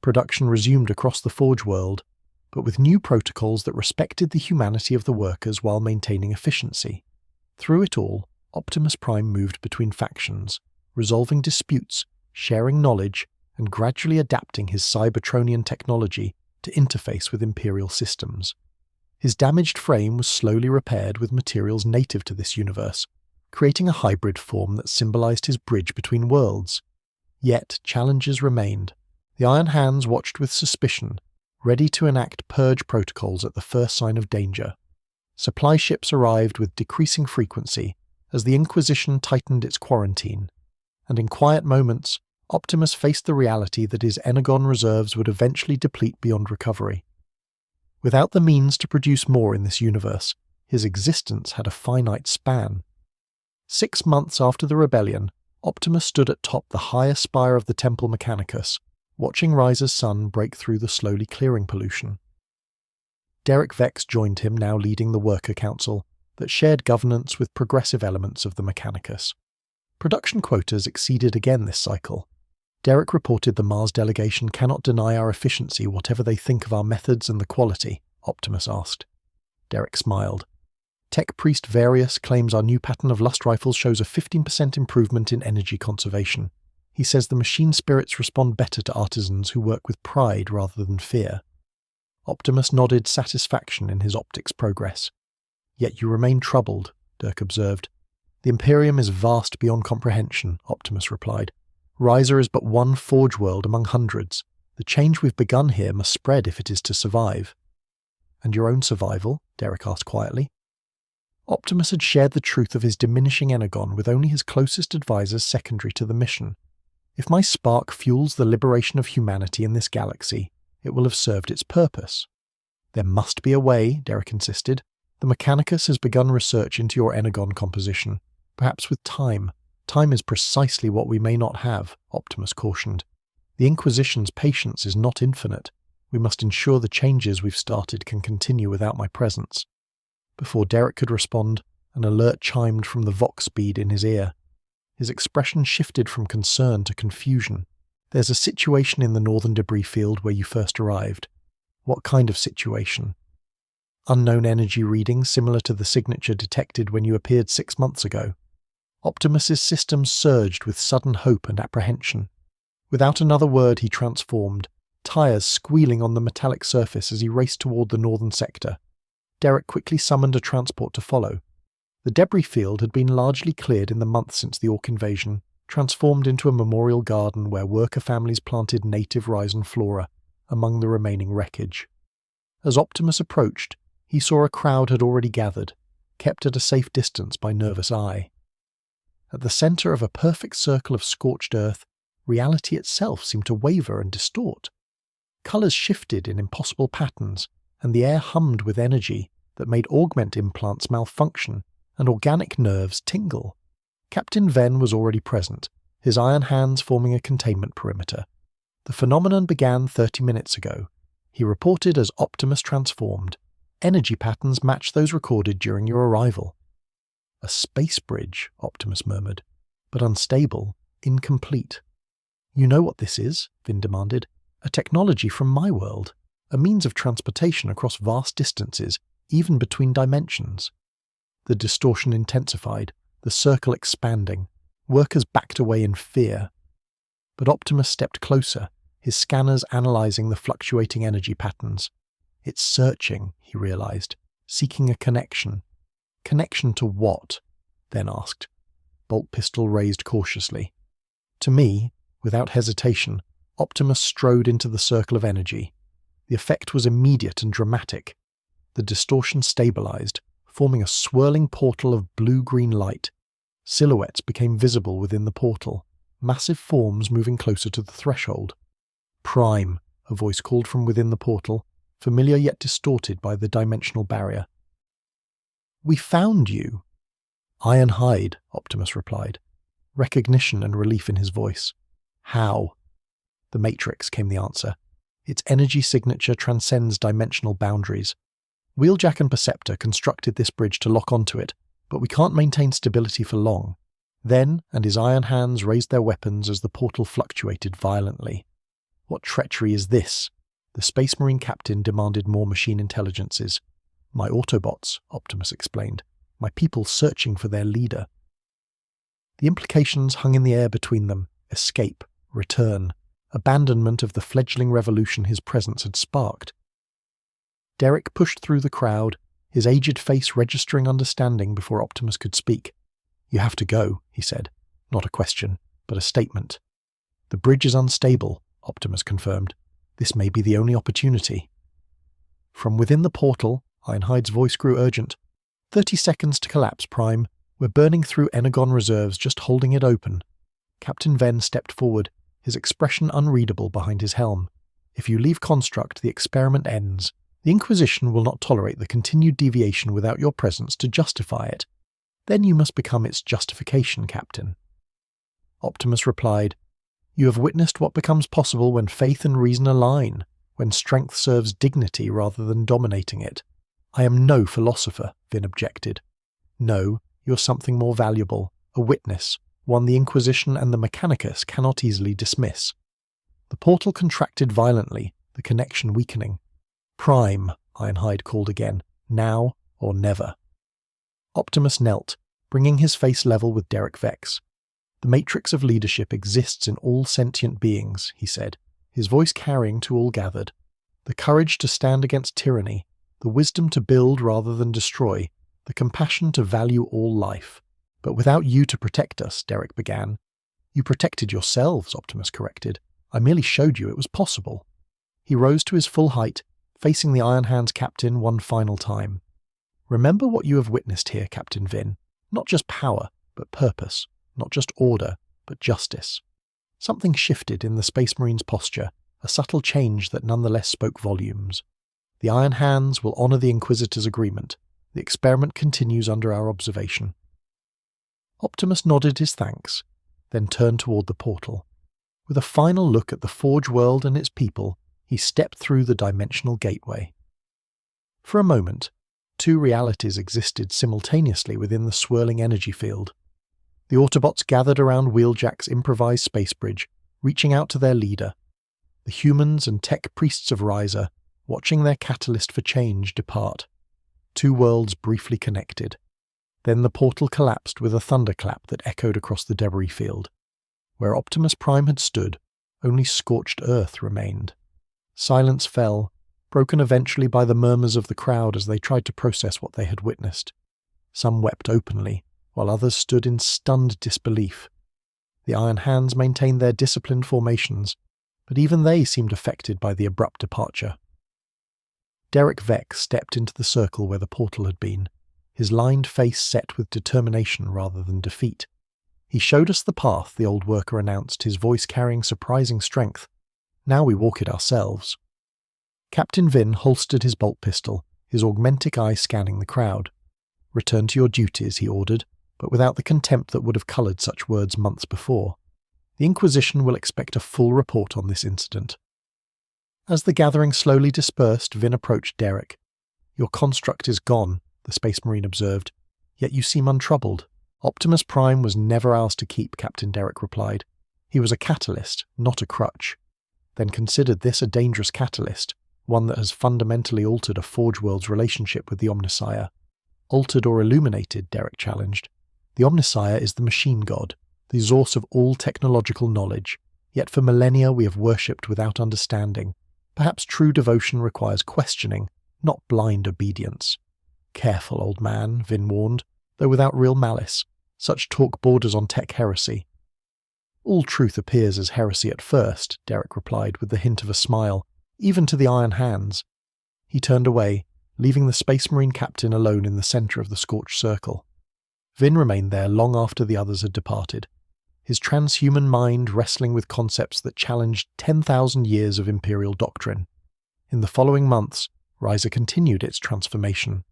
Production resumed across the Forge world, but with new protocols that respected the humanity of the workers while maintaining efficiency. Through it all, Optimus Prime moved between factions, resolving disputes, sharing knowledge, and gradually adapting his Cybertronian technology to interface with Imperial systems. His damaged frame was slowly repaired with materials native to this universe, creating a hybrid form that symbolized his bridge between worlds. Yet challenges remained. The Iron Hands watched with suspicion, ready to enact purge protocols at the first sign of danger. Supply ships arrived with decreasing frequency as the Inquisition tightened its quarantine, and in quiet moments, Optimus faced the reality that his Energon reserves would eventually deplete beyond recovery. Without the means to produce more in this universe, his existence had a finite span. 6 months after the rebellion, Optimus stood atop the highest spire of the Temple Mechanicus, watching Riser's sun break through the slowly clearing pollution. Derek Vex joined him, now leading the Worker Council that shared governance with progressive elements of the Mechanicus. Production quotas exceeded again this cycle. Derek reported the Mars delegation cannot deny our efficiency whatever they think of our methods and the quality, Optimus asked. Derek smiled. Tech Priest Various claims our new pattern of lust rifles shows a 15% improvement in energy conservation. He says the machine spirits respond better to artisans who work with pride rather than fear. Optimus nodded satisfaction in his optics progress. Yet you remain troubled, Dirk observed. The Imperium is vast beyond comprehension, Optimus replied. Riser is but one Forge world among hundreds. The change we've begun here must spread if it is to survive. And your own survival? Derek asked quietly. Optimus had shared the truth of his diminishing energon with only his closest advisors secondary to the mission. If my spark fuels the liberation of humanity in this galaxy, it will have served its purpose. There must be a way, Derek insisted. The Mechanicus has begun research into your energon composition, perhaps with time. Time is precisely what we may not have, Optimus cautioned. The Inquisition's patience is not infinite. We must ensure the changes we've started can continue without my presence. Before Derek could respond, an alert chimed from the Vox bead in his ear. His expression shifted from concern to confusion. There's a situation in the northern debris field where you first arrived. What kind of situation? Unknown energy readings similar to the signature detected when you appeared 6 months ago. Optimus's systems surged with sudden hope and apprehension. Without another word he transformed, tires squealing on the metallic surface as he raced toward the northern sector. Derek quickly summoned a transport to follow. The debris field had been largely cleared in the month since the Orc invasion, transformed into a memorial garden where worker families planted native Ryzen flora among the remaining wreckage. As Optimus approached, he saw a crowd had already gathered, kept at a safe distance by nervous eye. At the centre of a perfect circle of scorched earth, reality itself seemed to waver and distort. Colours shifted in impossible patterns, and the air hummed with energy that made augment implants malfunction and organic nerves tingle. Captain Venn was already present, his iron hands forming a containment perimeter. The phenomenon began 30 minutes ago. He reported as Optimus transformed. Energy patterns matched those recorded during your arrival. A space bridge, Optimus murmured, but unstable, incomplete. You know what this is? Vin demanded. A technology from my world. A means of transportation across vast distances, even between dimensions. The distortion intensified, the circle expanding. Workers backed away in fear. But Optimus stepped closer, his scanners analyzing the fluctuating energy patterns. It's searching, he realized, seeking a connection. Connection to what? Then asked. Bolt pistol raised cautiously. To me, Without hesitation, Optimus strode into the circle of energy. The effect was immediate and dramatic. The distortion stabilized, forming a swirling portal of blue-green light. Silhouettes became visible within the portal, massive forms moving closer to the threshold. "Prime," a voice called from within the portal, familiar yet distorted by the dimensional barrier. "We found you." "Ironhide," Optimus replied, recognition and relief in his voice. "How?" "The Matrix," came the answer. "Its energy signature transcends dimensional boundaries. Wheeljack and Perceptor constructed this bridge to lock onto it, but we can't maintain stability for long." Then, and his iron hands raised their weapons as the portal fluctuated violently. "What treachery is this?" The Space Marine captain demanded more machine intelligences. "My Autobots," Optimus explained. "My people searching for their leader." The implications hung in the air between them: escape, return, abandonment of the fledgling revolution his presence had sparked. Derek pushed through the crowd, his aged face registering understanding before Optimus could speak. "You have to go," he said. Not a question, but a statement. "The bridge is unstable," Optimus confirmed. "This may be the only opportunity." From within the portal, Ironhide's voice grew urgent. 30 seconds to collapse, Prime. We're burning through Energon reserves just holding it open." Captain Venn stepped forward, his expression unreadable behind his helm. "If you leave Construct, the experiment ends. The Inquisition will not tolerate the continued deviation without your presence to justify it. Then you must become its justification, Captain." Optimus replied, "You have witnessed what becomes possible when faith and reason align, when strength serves dignity rather than dominating it." "I am no philosopher," Vin objected. "No, you're something more valuable, a witness, one the Inquisition and the Mechanicus cannot easily dismiss." The portal contracted violently, the connection weakening. "Prime," Ironhide called again, "now or never." Optimus knelt, bringing his face level with Derek Vex. "The matrix of leadership exists in all sentient beings," he said, his voice carrying to all gathered. "The courage to stand against tyranny, the wisdom to build rather than destroy, the compassion to value all life. But without you to protect us," Derek began. "You protected yourselves," Optimus corrected. "I merely showed you it was possible." He rose to his full height, facing the Iron Hands captain one final time. "Remember what you have witnessed here, Captain Vin. Not just power, but purpose. Not just order, but justice." Something shifted in the Space Marine's posture, a subtle change that nonetheless spoke volumes. "The Iron Hands will honor the Inquisitor's agreement. The experiment continues under our observation." Optimus nodded his thanks, then turned toward the portal. With a final look at the Forge world and its people, he stepped through the dimensional gateway. For a moment, two realities existed simultaneously within the swirling energy field. The Autobots gathered around Wheeljack's improvised space bridge, reaching out to their leader. The humans and tech priests of Riser, watching their catalyst for change depart. Two worlds briefly connected. Then the portal collapsed with a thunderclap that echoed across the debris field. Where Optimus Prime had stood, only scorched earth remained. Silence fell, broken eventually by the murmurs of the crowd as they tried to process what they had witnessed. Some wept openly, while others stood in stunned disbelief. The Iron Hands maintained their disciplined formations, but even they seemed affected by the abrupt departure. Derek Vex stepped into the circle where the portal had been, his lined face set with determination rather than defeat. "He showed us the path," the old worker announced, his voice carrying surprising strength. "Now we walk it ourselves." Captain Vin holstered his bolt pistol, his augmentic eye scanning the crowd. "Return to your duties," he ordered, but without the contempt that would have coloured such words months before. "The Inquisition will expect a full report on this incident." As the gathering slowly dispersed, Vin approached Derek. "Your construct is gone," the Space Marine observed, "yet you seem untroubled." "Optimus Prime was never ours to keep," Captain Derek replied. "He was a catalyst, not a crutch." "Then consider this a dangerous catalyst, one that has fundamentally altered a Forge World's relationship with the Omnissiah." "Altered or illuminated," Derek challenged. "The Omnissiah is the machine god, the source of all technological knowledge, yet for millennia we have worshipped without understanding. Perhaps true devotion requires questioning, not blind obedience." "Careful, old man," Vin warned, though without real malice. "Such talk borders on tech heresy." All truth appears as heresy at first, Derek replied with the hint of a smile, even to the Iron Hands. He turned away, leaving the Space Marine captain alone in the centre of the scorched circle. Vin remained there long after the others had departed, his transhuman mind wrestling with concepts that challenged 10,000 years of Imperial doctrine. In the following months, Risa continued its transformation.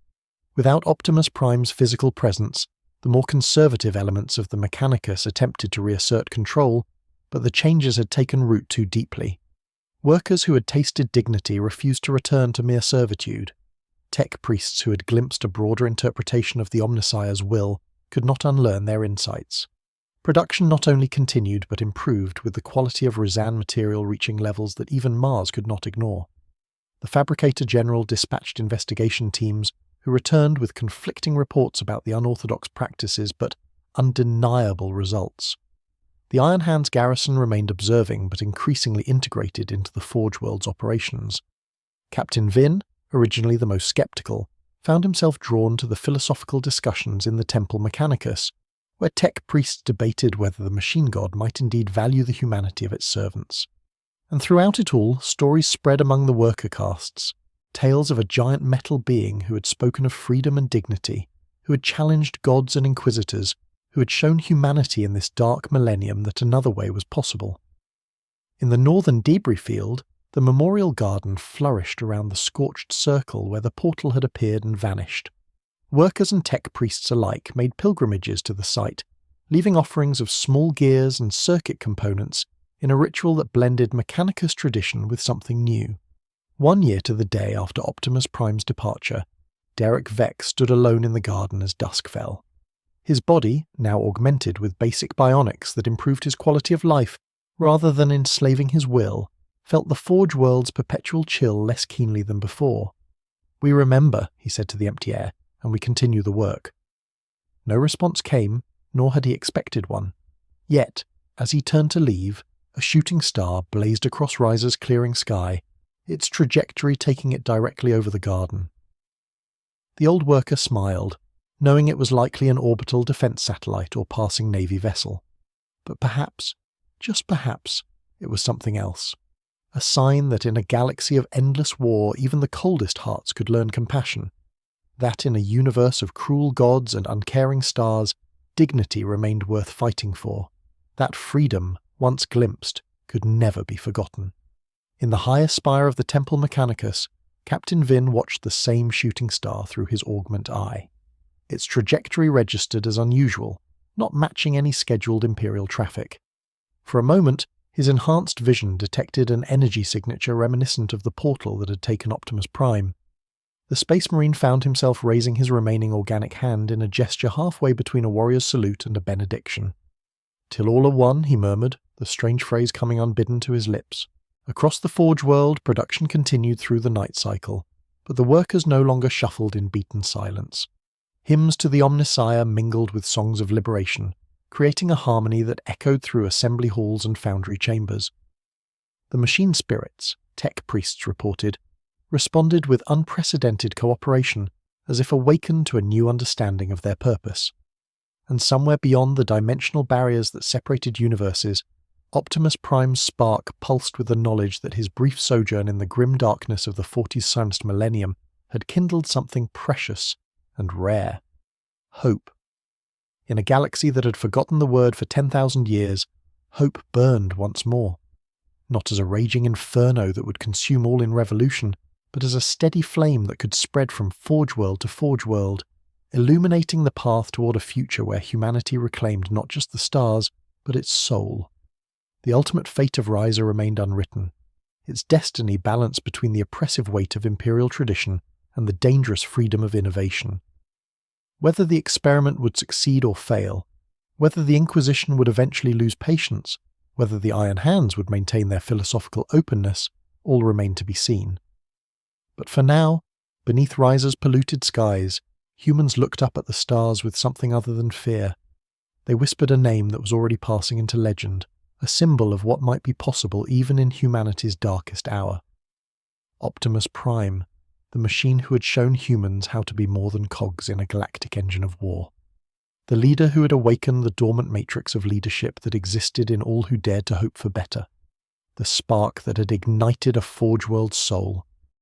Without Optimus Prime's physical presence, the more conservative elements of the Mechanicus attempted to reassert control, but the changes had taken root too deeply. Workers who had tasted dignity refused to return to mere servitude. Tech priests who had glimpsed a broader interpretation of the Omnissiah's will could not unlearn their insights. Production not only continued but improved, with the quality of Rizan material reaching levels that even Mars could not ignore. The Fabricator General dispatched investigation teams who returned with conflicting reports about the unorthodox practices but undeniable results. The Iron Hands garrison remained observing but increasingly integrated into the Forge World's operations. Captain Vin, originally the most skeptical, found himself drawn to the philosophical discussions in the Temple Mechanicus, where tech priests debated whether the machine god might indeed value the humanity of its servants. And throughout it all, stories spread among the worker castes, tales of a giant metal being who had spoken of freedom and dignity, who had challenged gods and inquisitors, who had shown humanity in this dark millennium that another way was possible. In the northern debris field, the memorial garden flourished around the scorched circle where the portal had appeared and vanished. Workers and tech priests alike made pilgrimages to the site, leaving offerings of small gears and circuit components in a ritual that blended Mechanicus tradition with something new. 1 year to the day after Optimus Prime's departure, Derek Vex stood alone in the garden as dusk fell. His body, now augmented with basic bionics that improved his quality of life rather than enslaving his will, felt the Forge World's perpetual chill less keenly than before. "We remember," he said to the empty air, "and we continue the work." No response came, nor had he expected one. Yet, as he turned to leave, a shooting star blazed across Risa's clearing sky, its trajectory taking it directly over the garden. The old worker smiled, knowing it was likely an orbital defense satellite or passing Navy vessel. But perhaps, just perhaps, it was something else. A sign that in a galaxy of endless war even the coldest hearts could learn compassion. That in a universe of cruel gods and uncaring stars, dignity remained worth fighting for. That freedom, once glimpsed, could never be forgotten. In the highest spire of the Temple Mechanicus, Captain Vin watched the same shooting star through his augment eye. Its trajectory registered as unusual, not matching any scheduled Imperial traffic. For a moment, his enhanced vision detected an energy signature reminiscent of the portal that had taken Optimus Prime. The Space Marine found himself raising his remaining organic hand in a gesture halfway between a warrior's salute and a benediction. "Till all are one," he murmured, the strange phrase coming unbidden to his lips. Across the Forge World, production continued through the night cycle, but the workers no longer shuffled in beaten silence. Hymns to the Omnissiah mingled with songs of liberation, creating a harmony that echoed through assembly halls and foundry chambers. The machine spirits, tech priests reported, responded with unprecedented cooperation, as if awakened to a new understanding of their purpose. And somewhere beyond the dimensional barriers that separated universes, Optimus Prime's spark pulsed with the knowledge that his brief sojourn in the grim darkness of the 40's silenced millennium had kindled something precious and rare. Hope. In a galaxy that had forgotten the word for 10,000 years, hope burned once more. Not as a raging inferno that would consume all in revolution, but as a steady flame that could spread from Forge World to Forge World, illuminating the path toward a future where humanity reclaimed not just the stars, but its soul. The ultimate fate of Risa remained unwritten, its destiny balanced between the oppressive weight of Imperial tradition and the dangerous freedom of innovation. Whether the experiment would succeed or fail, whether the Inquisition would eventually lose patience, whether the Iron Hands would maintain their philosophical openness, all remained to be seen. But for now, beneath Risa's polluted skies, humans looked up at the stars with something other than fear. They whispered a name that was already passing into legend, a symbol of what might be possible even in humanity's darkest hour. Optimus Prime, the machine who had shown humans how to be more than cogs in a galactic engine of war. the leader who had awakened the dormant matrix of leadership that existed in all who dared to hope for better, the spark that had ignited a Forge World soul.